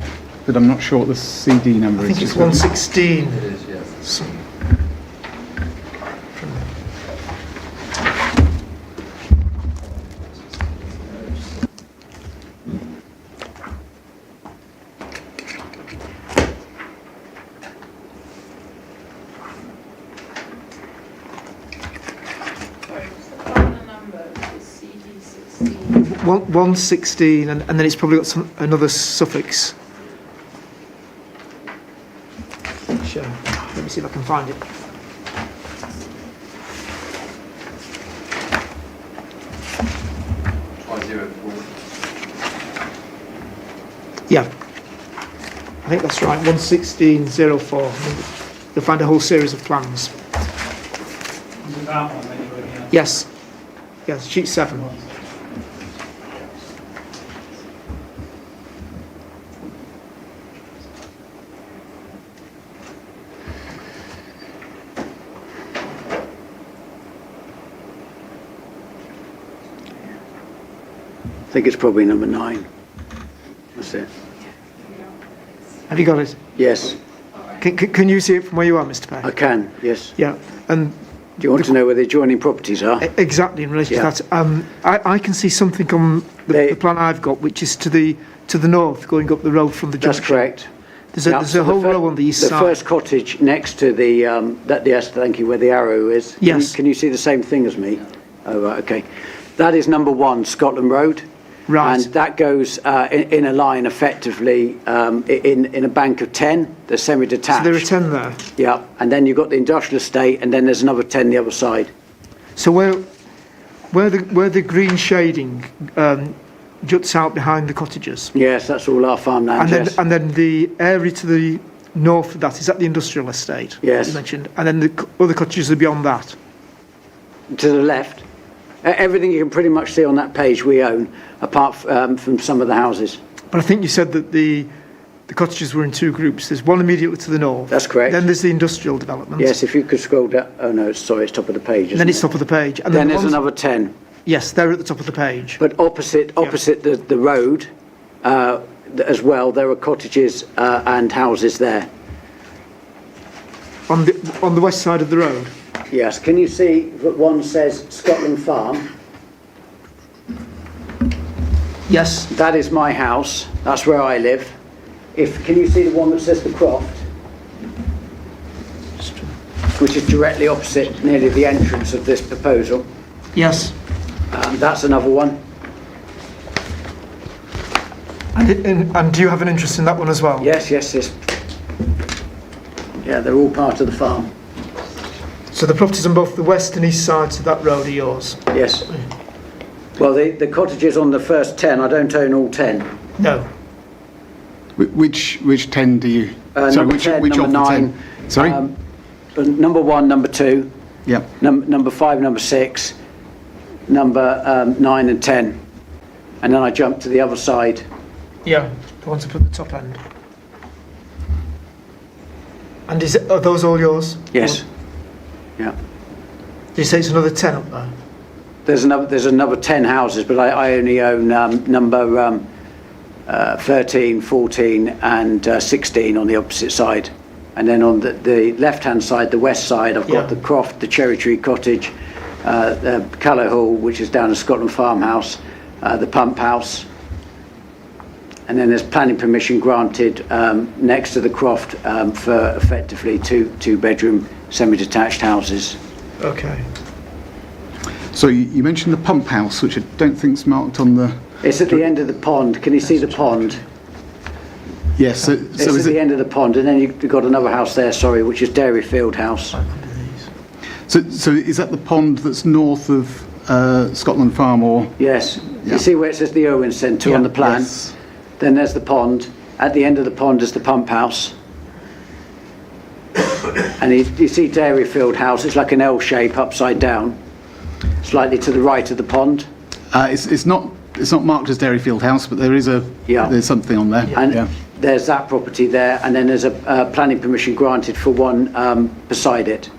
But I'm not sure what the CD number I think is. it's 116. It is, yes. Some- One- 116, and then it's probably got another suffix. Sure. Let me see if I can find it. Yeah, I think that's right. 11604. You'll find a whole series of plans. Is it that one that you're looking at? Yes, yes, sheet 7. I think it's probably number 9. That's it. Have you got it? Yes, Can you see it from where you are, Mr. I Peck? can, yes. Yeah, and Do you want to know where the adjoining properties are? exactly in relation Yeah. to that, I can see something on the plan I've got, which is to the north, going up the road from the junction. That's correct. There's a, Yeah, there's so a whole the fir- row on the east The side. first cottage next to the, yes, thank you, where the arrow is. Yes. Can you see the same thing as me? Oh, right, okay. That is number 1, Scotland Road. Right. And that goes in a line effectively in a bank of 10, they're semi-detached. So there are 10 there. Yeah, and then you've got the industrial estate, and then there's another 10 the other side. So where the green shading juts out behind the cottages, Yes, that's all our farmland, yes. and then the area to the north of that, is that the industrial estate? Yes. You mentioned, and then the other cottages are beyond that. To the left. Everything you can pretty much see on that page we own, apart from some of the houses. But I think you said that the cottages were in 2 groups. There's one immediately to the north. That's correct. Then there's the industrial development. Yes, if you could scroll down. Oh no, sorry, it's top of the page. And then it's isn't top of the page. it? And Then the there's ones- another 10. Yes, they're at the top of the page. But opposite the road as well, there are cottages and houses there. On the west side of the road. Yes, can you see that one says Scotland Farm? Yes. That is my house. That's where I live. Can you see the one that says the Croft? Which is directly opposite nearly the entrance of this proposal. Yes. That's another one. And do you have an interest in that one as well? Yes. Yeah, they're all part of the farm. So the properties on both the west and east sides of that road are yours? Yes. Well, the cottages on the first 10, I don't own all 10. No. Which 10 do you... sorry, Number which 10, of number the 9. 10? Sorry? Number 1, number 2, Yeah. number 5, number 6, number 9 and 10. And then I jump to the other side. Yeah, the ones up at the top end. And are those all yours? Yes. Yeah. Did you say it's another 10 up there? There's another 10 houses, but I only own number 13, 14 and 16 on the opposite side. And then on the left-hand side, the west side, I've got Yeah. the Croft, the Cherry Tree Cottage, the Callow Hall, which is down at Scotland Farmhouse, the Pump House. And then there's planning permission granted next to the Croft for effectively two-bedroom semi-detached houses. Okay. So you mentioned the pump house, which I don't think's marked on the... It's at the end of the pond. Can you see the pond? Yes, so It's is at the it... end of the pond, and then you've got another house there, sorry, which is Dairyfield House. So is that the pond that's north of Scotland Farm or... Yes. Yeah. You see where it says the Owen Centre Yeah. on the plan? Yes. Then there's the pond. At the end of the pond is the pump house. And you see Dairyfield House, it's like an L shape upside down, slightly to the right of the pond. It's not marked as Dairyfield House, but there is Yeah. there's something on there. And Yeah. there's that property there, and then there's a planning permission granted for one beside it.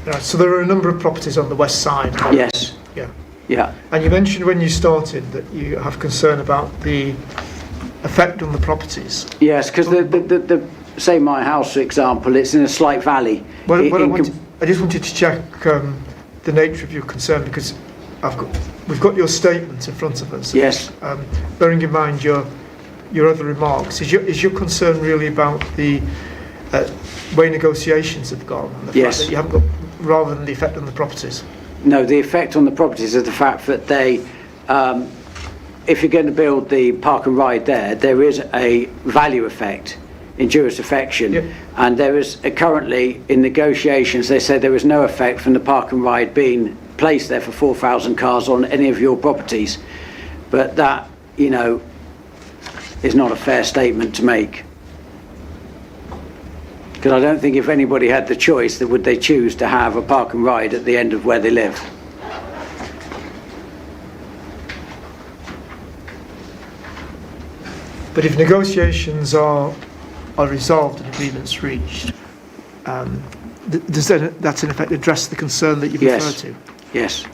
Right, so there are a number of properties on the west side. Yes. Yeah. Yeah. And you mentioned when you started that you have concern about the effect on the properties. Yes, because the say my house, for example, it's in a slight valley. Well, In I just wanted to check the nature of your concern because we've got your statement in front of us. Yes. Bearing in mind your other remarks, is your concern really about the way negotiations have gone and the Yes. fact that you haven't got, rather than the effect on the properties? No, the effect on the properties is the fact that they, if you're going to build the park and ride there is a value effect, injurious affection, Yep. and there is currently in negotiations they say there is no effect from the park and ride being placed there for 4,000 cars on any of your properties, but that, you know, is not a fair statement to make. Because I don't think if anybody had the choice, that would they choose to have a park and ride at the end of where they live. But if negotiations are resolved and agreements reached, does that in effect address the concern that you've Yes. referred to? Yes.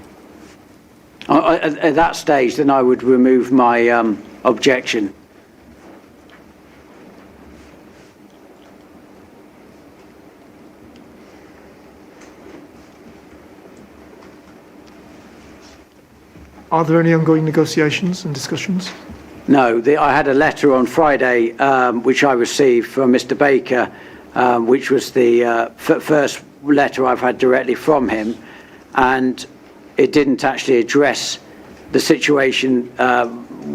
At that stage, then I would remove my objection. Are there any ongoing negotiations and discussions? No, I had a letter on Friday which I received from Mr. Baker, which was the first letter I've had directly from him, and it didn't actually address the situation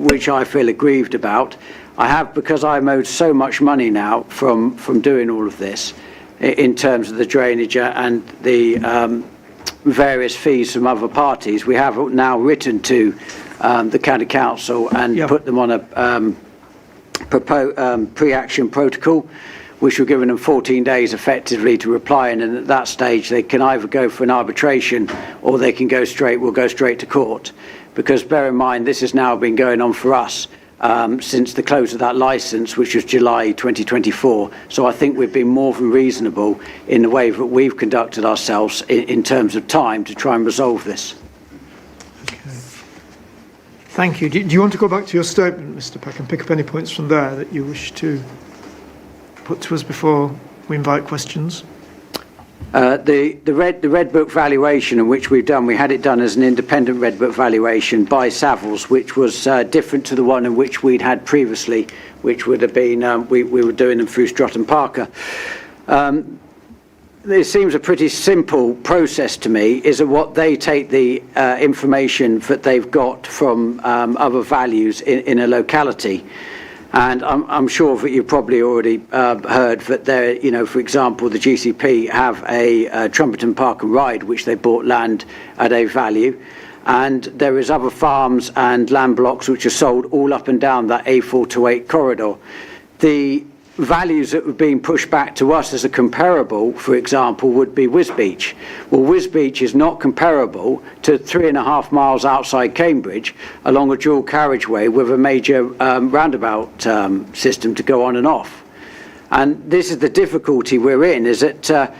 which I feel aggrieved about. I have, because I'm owed so much money now from doing all of this, in terms of the drainage and the various fees from other parties, we have now written to the County Council and Yeah. put them on a pre-action protocol, which we're giving them 14 days effectively to reply, and then at that stage they can either go for an arbitration or they can we'll go straight to court. Because bear in mind, this has now been going on for us since the close of that licence, which was July 2024. So I think we've been more than reasonable in the way that we've conducted ourselves in terms of time to try and resolve this. Okay. Thank you. Do you want to go back to your statement, Mr. Peck, and pick up any points from there that you wish to put to us before we invite questions? The Red Book valuation, in which we've done, we had it done as an independent Red Book valuation by Savills, which was different to the one in which we'd had previously, which would have been, we were doing them through Strutt and Parker. It seems a pretty simple process to me, is that what they take the information that they've got from other values in a locality. And I'm sure that you've probably already heard that there, you know, for example, the GCP have a Trumpeton Park and Ride, which they bought land at a value. And there is other farms and land blocks which are sold all up and down that A428 corridor. The values that were being pushed back to us as a comparable, for example, would be Wisbeach. Well, Wisbeach is not comparable to 3.5 miles outside Cambridge along a dual carriageway with a major roundabout system to go on and off. And this is the difficulty we're in, is that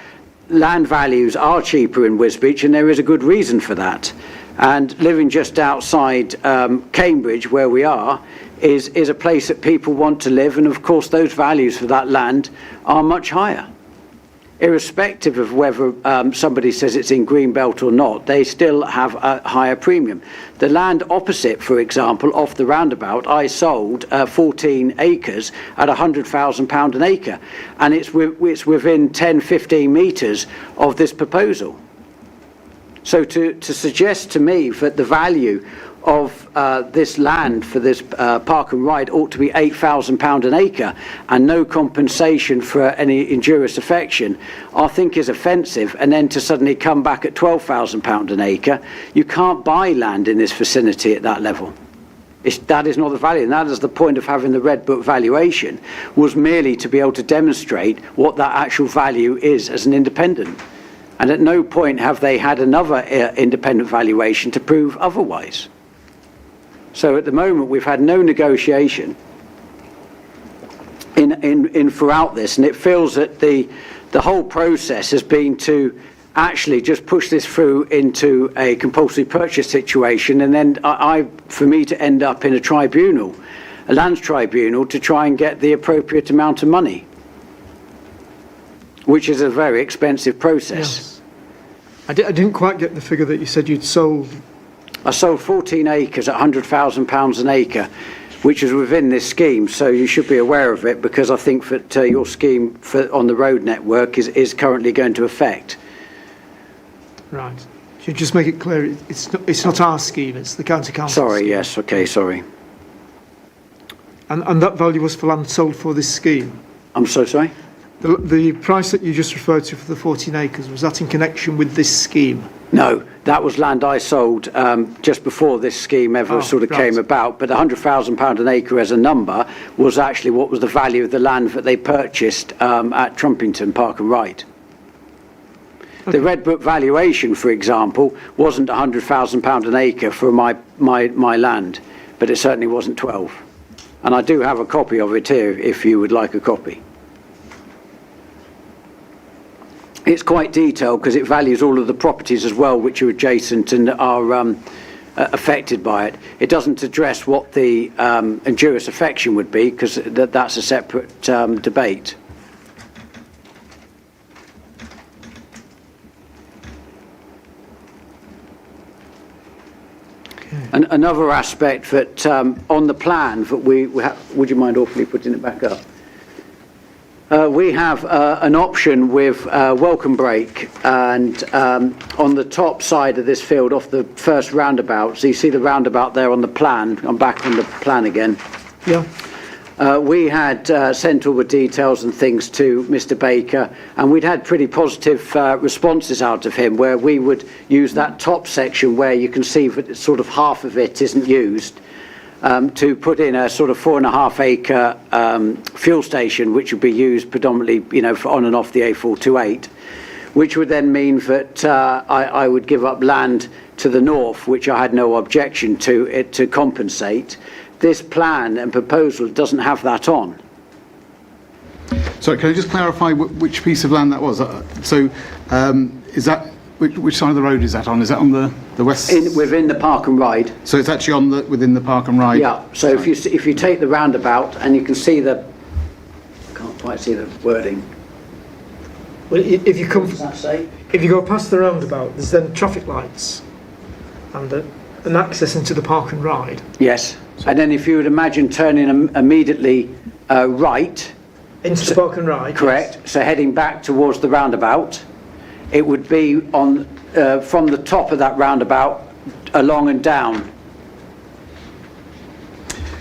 land values are cheaper in Wisbeach, and there is a good reason for that. And living just outside Cambridge, where we are, is a place that people want to live, and of course those values for that land are much higher. Irrespective of whether somebody says it's in Greenbelt or not, they still have a higher premium. The land opposite, for example, off the roundabout, I sold 14 acres at £100,000 an acre, and it's within 10-15 metres of this proposal. So to suggest to me that the value of this land for this park and ride ought to be £8,000 an acre and no compensation for any injurious affection, I think is offensive. And then to suddenly come back at £12,000 an acre, you can't buy land in this vicinity at that level. That is not the value, and that is the point of having the Red Book valuation, was merely to be able to demonstrate what that actual value is as an independent. And at no point have they had another independent valuation to prove otherwise. So at the moment, we've had no negotiation in throughout this, and it feels that the whole process has been to actually just push this through into a compulsory purchase situation, and then for me to end up in a tribunal, a lands tribunal, to try and get the appropriate amount of money, which is a very expensive process. Yes. I didn't quite get the figure that you said you'd sold. I sold 14 acres at £100,000 an acre, which is within this scheme, so you should be aware of it, because I think that your scheme on the road network is currently going to affect. Right. Should you just make it clear, it's not our scheme, it's the county council Sorry, scheme. yes, okay, sorry. And that value was for land sold for this scheme? I'm so sorry? The price that you just referred to for the 14 acres, was that in connection with this scheme? No, that was land I sold just before this scheme ever came about, but £100,000 an acre as a number was actually what was the value of the land that they purchased at Trumpington Park and Ride. Okay. The Red Book valuation, for example, wasn't £100,000 an acre for my land, but it certainly wasn't 12. And I do have a copy of it here if you would like a copy. It's quite detailed because it values all of the properties as well which are adjacent and are affected by it. It doesn't address what the injurious affection would be, because that's a separate debate. Okay. And another aspect that on the plan that we have, would you mind awfully putting it back up? We have an option with welcome break, and on the top side of this field off the first roundabout, so you see the roundabout there on the plan. I'm back on the plan again. Yeah. We had sent all the details and things to Mr. Baker, and we'd had pretty positive responses out of him, where we would use that top section where you can see that sort of half of it isn't used, to put in a sort of 4.5 acre fuel station, which would be used predominantly, for on and off the A428, which would then mean that I would give up land to the north, which I had no objection to it to compensate. This plan and proposal doesn't have that on. Sorry, can I just clarify which piece of land that was? Is that which side of the road is that on? Is that on the west? Within the Park and Ride. So it's actually within the Park and Ride. Yeah. So if you take the roundabout and you can see I can't quite see the wording. Well, if you come, What does that say? if you go past the roundabout, there's then traffic lights and an access into the Park and Ride. Yes. And then if you would imagine turning immediately right. Into the Park and Ride. Correct. Yes. So heading back towards the roundabout, it would be on from the top of that roundabout along and down.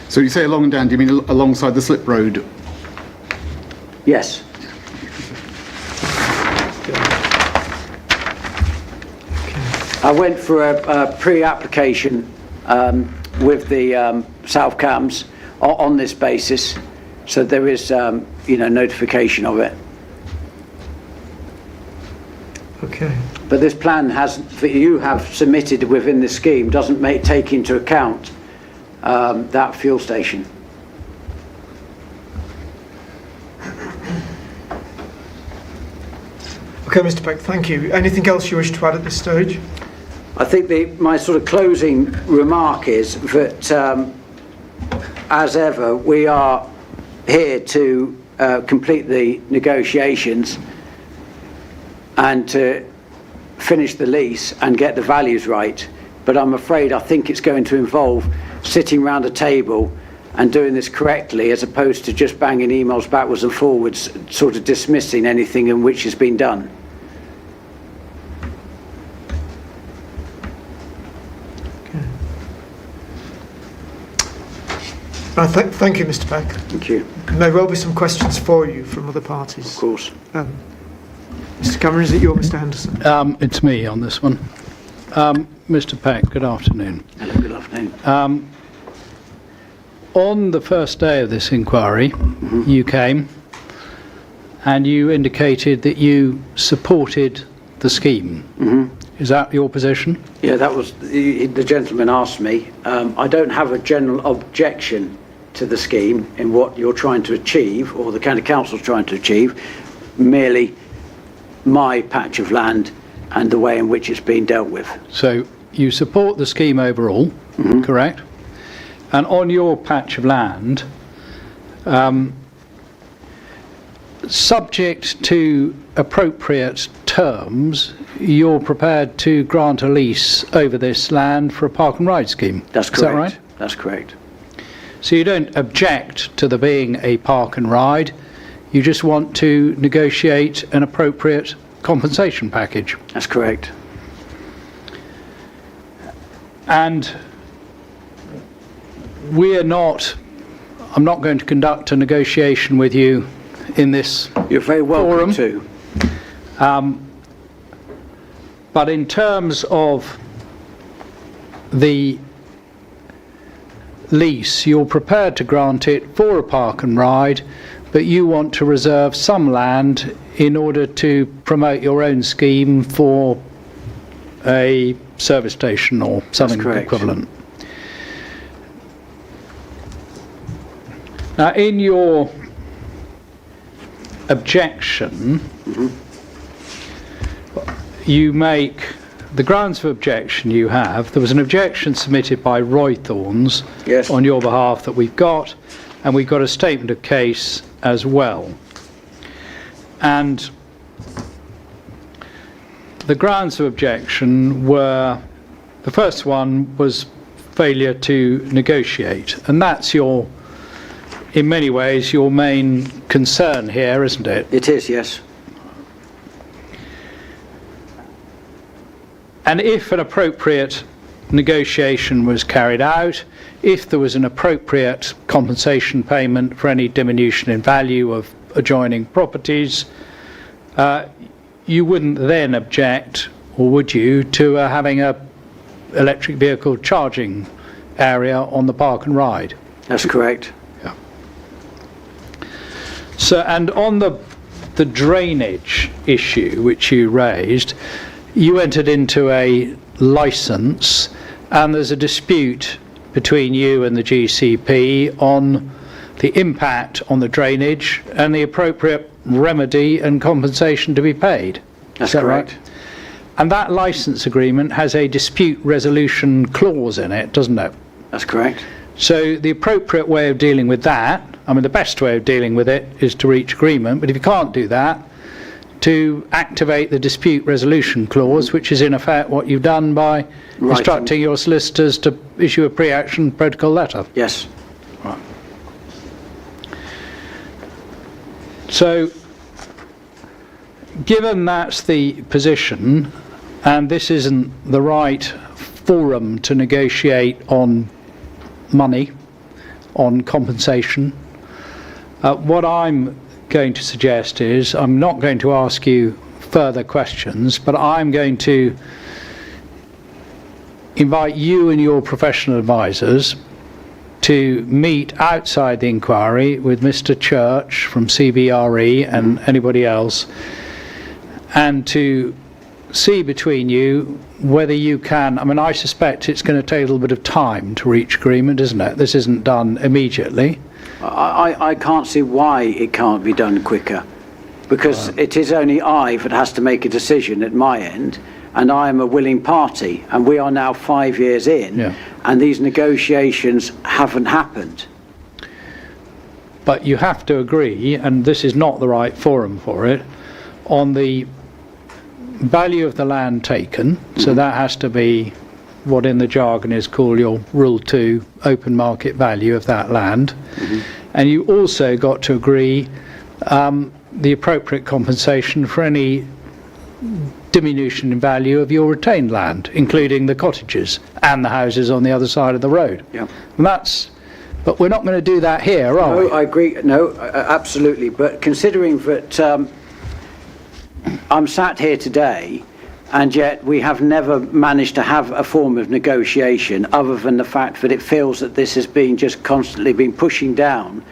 So you say along and down, do you mean alongside the slip road? Yes. I went for a pre-application with the South Cams on this basis, so there is notification of it. Okay. But this plan that you have submitted within the scheme doesn't take into account that fuel station. Okay, Mr. Peck, thank you. Anything else you wish to add at this stage? I think my sort of closing remark is that as ever, we are here to complete the negotiations and to finish the lease and get the values right. But I'm afraid I think it's going to involve sitting round a table and doing this correctly, as opposed to just banging emails backwards and forwards, sort of dismissing anything in which has been done. Thank you, Mr. Peck. Thank you. There may well be some questions for you from other parties. Of course. Mr. Cameron, is it you or Mr. Henderson? It's me on this one. Mr. Peck, good afternoon. Hello, good afternoon. On the first day of this inquiry, you came and you indicated that you supported the scheme. Is that your position? Yeah, that was, the gentleman asked me. I don't have a general objection to the scheme in what you're trying to achieve, or the county council's trying to achieve, merely my patch of land and the way in which it's been dealt with. So you support the scheme overall, correct? And on your patch of land, subject to appropriate terms, you're prepared to grant a lease over this land for a park and ride scheme. That's correct. Is that right? That's correct. So you don't object to there being a park and ride, you just want to negotiate an appropriate compensation package. That's correct. And I'm not going to conduct a negotiation with you in this You're very welcome forum. to. But in terms of the lease, you're prepared to grant it for a park and ride, but you want to reserve some land in order to promote your own scheme for a service station or something equivalent. Now, in your objection, you make the grounds of objection you have. There was an objection submitted by Roy Thorns on your behalf that we've got, and we've got a statement of case as well. And the grounds of objection were, the first one was failure to negotiate, and that's your, in many ways, your main concern here, isn't it? It is, yes. And if an appropriate negotiation was carried out, if there was an appropriate compensation payment for any diminution in value of adjoining properties, you wouldn't then object, or would you, to having a electric vehicle charging area on the park and ride? That's correct. Yeah. So, and on the drainage issue which you raised, you entered into a licence, and there's a dispute between you and the GCP on the impact on the drainage and the appropriate remedy and compensation to be paid. That's Right? correct. And that licence agreement has a dispute resolution clause in it, doesn't it? That's correct. So the appropriate way of dealing with that, I mean the best way of dealing with it is to reach agreement, but if you can't do that, to activate the dispute resolution clause, which is in effect what you've done by instructing your solicitors to issue a pre-action protocol letter. Yes. Right. So, given that's the position, and this isn't the right forum to negotiate on money, on compensation, what I'm going to suggest is, I'm not going to ask you further questions, but I'm going to invite you and your professional advisors to meet outside the inquiry with Mr. Church from CBRE and anybody else, and to see between you whether you can, I mean, I suspect it's going to take a little bit of time to reach agreement, isn't it? This isn't done immediately. I can't see why it can't be done quicker, because it is only I that has to make a decision at my end, and I am a willing party, and we are now 5 years in, and these negotiations haven't happened. but you have to agree, and this is not the right forum for it, on the value of the land taken. So that has to be what in the jargon is called your Rule 2 open market value of that land. And you also got to agree the appropriate compensation for any diminution in value of your retained land, including the cottages and the houses on the other side of the road. Yeah. And but we're not going to do that here, are we? No, I agree. No, absolutely. But considering that I'm sat here today, and yet we have never managed to have a form of negotiation other than the fact that it feels that this has been just constantly been pushing down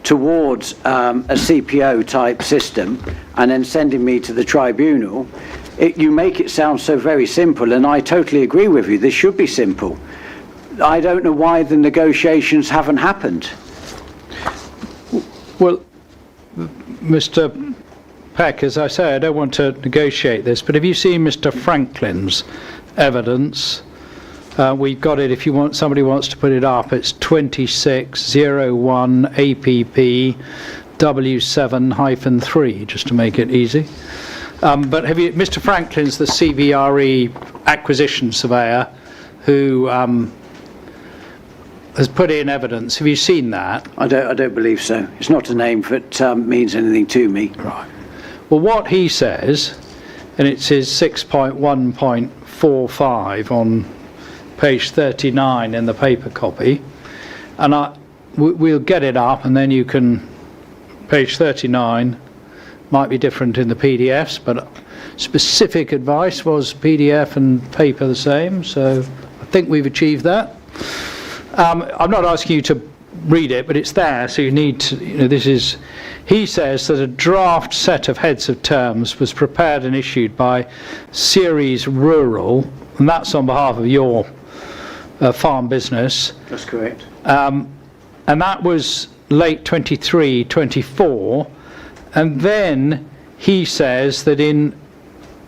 towards a CPO type system and then sending me to the tribunal. You make it sound so very simple, and I totally agree with you. This should be simple. I don't know why the negotiations haven't happened. Well, Mr. Peck, as I say, I don't want to negotiate this, but have you seen Mr. Franklin's evidence? We've got it, if you want, somebody wants to put it up. It's 2601 APP W7-3, just to make it easy. But have you, Mr. Franklin's the CBRE acquisition surveyor who has put in evidence. Have you seen that? I don't believe so. It's not a name that means anything to me. Right. Well, what he says, and it's his 6.1.45 on page 39 in the paper copy, and we'll get it up, and then you can, page 39 might be different in the PDFs, but specific advice was PDF and paper the same, so I think we've achieved that. I'm not asking you to read it, but it's there, so you need to, he says that a draft set of heads of terms was prepared and issued by Ceres Rural, and that's on behalf of your farm business. That's correct. And that was late 23-24, and then he says that in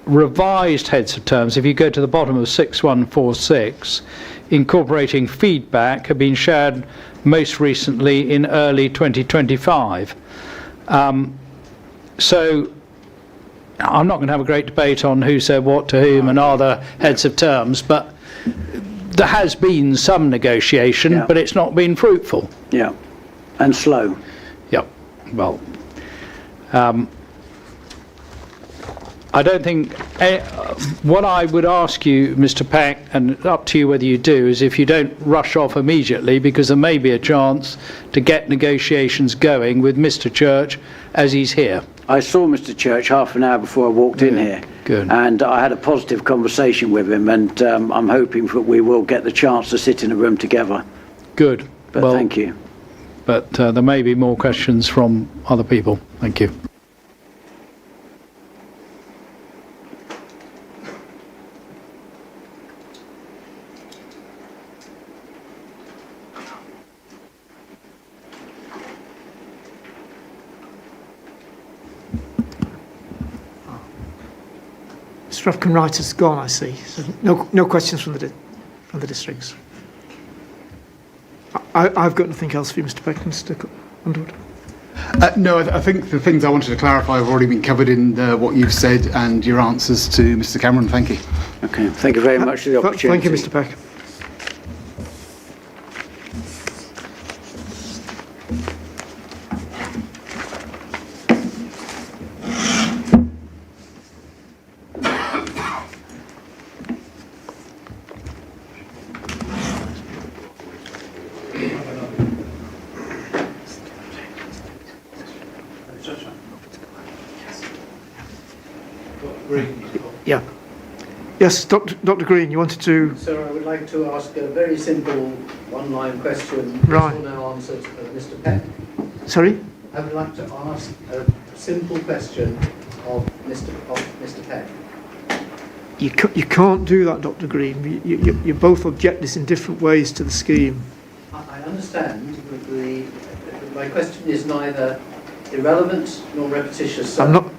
revised heads of terms, if you go to the bottom of 6146, incorporating feedback have been shared most recently in early 2025. So I'm not going to have a great debate on who said what to whom and are there heads of terms, but there has been some negotiation, but it's not been fruitful. Yeah, and slow. Yeah, well, I don't think, what I would ask you, Mr. Peck, and up to you whether you do, is if you don't rush off immediately, because there may be a chance to get negotiations going with Mr. Church as he's here. I saw Mr. Church half an hour before I walked in here. Good. And I had a positive conversation with him, and I'm hoping that we will get the chance to sit in a room together. Good. But well, thank you. But there may be more questions from other people. Thank you. Mr. Rafkin Wright has gone, I see. So no questions from the districts. I've got nothing else for you, Mr. Peck. Mr. Underwood. No, I think the things I wanted to clarify have already been covered in what you've said and your answers to Mr. Cameron. Thank you. Okay, thank you very much for the opportunity. Thank you, Mr. Peck. Yeah. Yes, Dr. Green, you wanted to... Sir, I would like to ask a very simple one-line question. Right. This will now answer Mr. Peck. Sorry? I would like to ask a simple question of Mr. Peck. You can't do that, Dr. Green. You both object this in different ways to the scheme. I understand, but my question is neither irrelevant nor repetitious. I'm not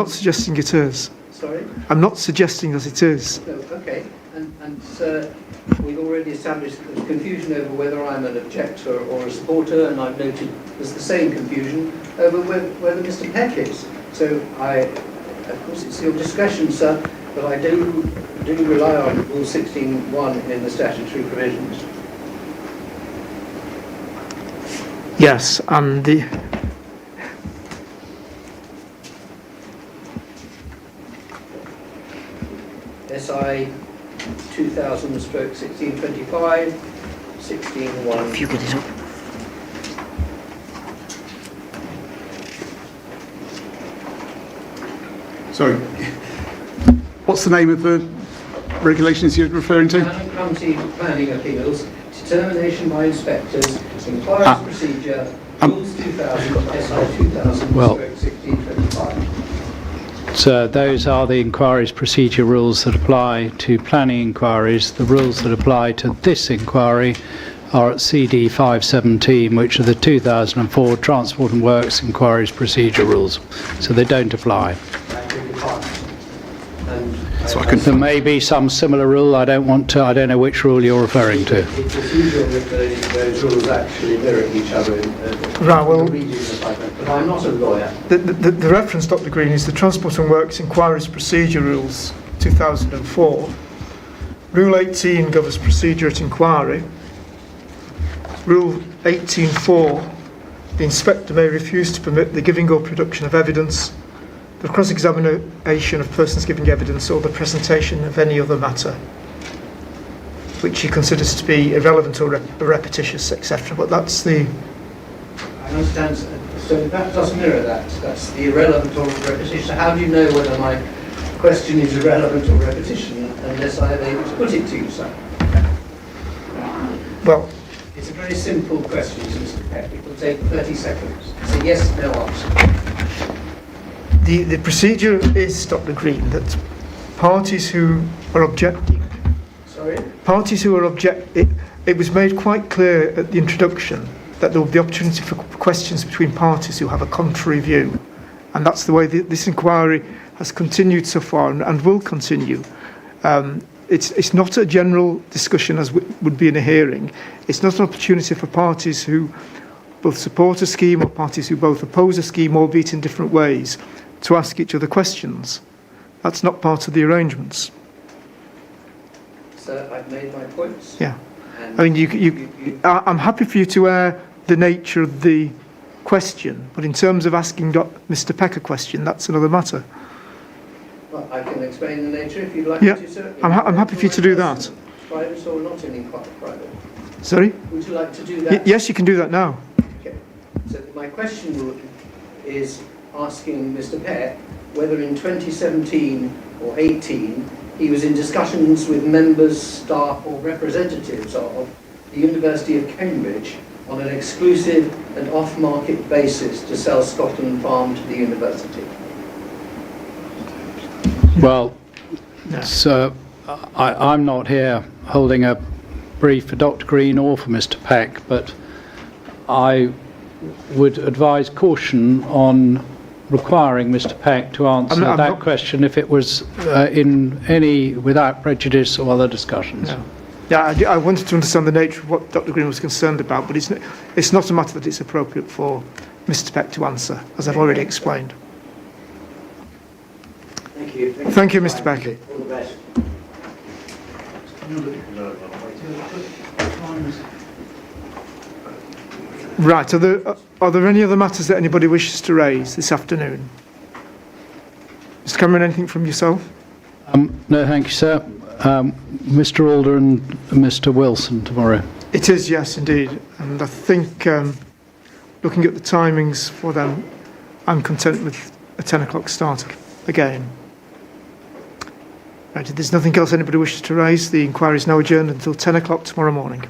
suggesting it is. Sorry? I'm not suggesting that it is. No, okay. And sir, we've already established that there's confusion over whether I'm an objector or a supporter, and I've noted there's the same confusion over whether Mr. Peck is. So of course, it's your discretion, sir, but I do rely on Rule 16(1) in the statutory provisions. Yes, and the SI 2000/1625, 16(1). if you get it up. Sorry. What's the name of the regulations you're referring to? Cannon County Planning Appeals, determination by inspectors, inquiries procedure, Rules 2000, SI 2000, Well- 1625. So those are the inquiries procedure rules that apply to planning inquiries. The rules that apply to this inquiry are at CD 517, which are the 2004 Transport and Works Inquiries Procedure Rules. So they don't apply. So I can There may be some similar rule. I don't know which rule you're referring to. It's usual that those rules actually mirror each other in Right, well- the reading of but I'm not a lawyer. The reference, Dr. Green, is the Transport and Works Inquiries Procedure Rules 2004. Rule 18 governs procedure at inquiry. Rule 18.4, the inspector may refuse to permit the giving or production of evidence, the cross-examination of persons giving evidence, or the presentation of any other matter which he considers to be irrelevant or repetitious, etc. But that's the... I understand, so that does mirror that. That's the irrelevant or repetition. So how do you know whether my question is irrelevant or repetition unless I am able to put it to you, sir? Well, It's a very simple question, Mr. Peck. It will take 30 seconds. It's a yes, no answer. the procedure is, Dr. Green, that parties who are objecting, Sorry? it was made quite clear at the introduction that there will be opportunity for questions between parties who have a contrary view. And that's the way this inquiry has continued so far and will continue. It's not a general discussion as would be in a hearing. It's not an opportunity for parties who both support a scheme or parties who both oppose a scheme, albeit in different ways, to ask each other questions. That's not part of the arrangements. Sir, I've made my points. Yeah. And I mean, I'm happy for you to air the nature of the question, but in terms of asking Mr. Peck a question, that's another matter. Well, I can explain the nature if you'd like Yeah, me to, sir. I'm happy for you to do that. Private or not in private? Sorry? Would you like to do that? Yes, you can do that now. Okay. So my question is asking Mr. Peck whether in 2017 or 18 he was in discussions with members, staff or representatives of the University of Cambridge on an exclusive and off-market basis to sell Scotland Farm to the university. Well, No. so I'm not here holding a brief for Dr. Green or for Mr. Peck, but I would advise caution on requiring Mr. Peck to answer I'm that not- question if it was without prejudice or other discussions. No. Yeah, I wanted to understand the nature of what Dr. Green was concerned about, but it's not a matter that it's appropriate for Mr. Peck to answer, as I've already explained. Thank you. Thank you, Mr. Peck. All the best. Right, are there any other matters that anybody wishes to raise this afternoon? Mr. Cameron, anything from yourself? No, thank you, sir. Mr. Alder and Mr. Wilson tomorrow. It is, yes, indeed. And I think, looking at the timings for them, I'm content with a 10 o'clock start again. Right, if there's nothing else anybody wishes to raise, the inquiry is now adjourned until 10 o'clock tomorrow morning.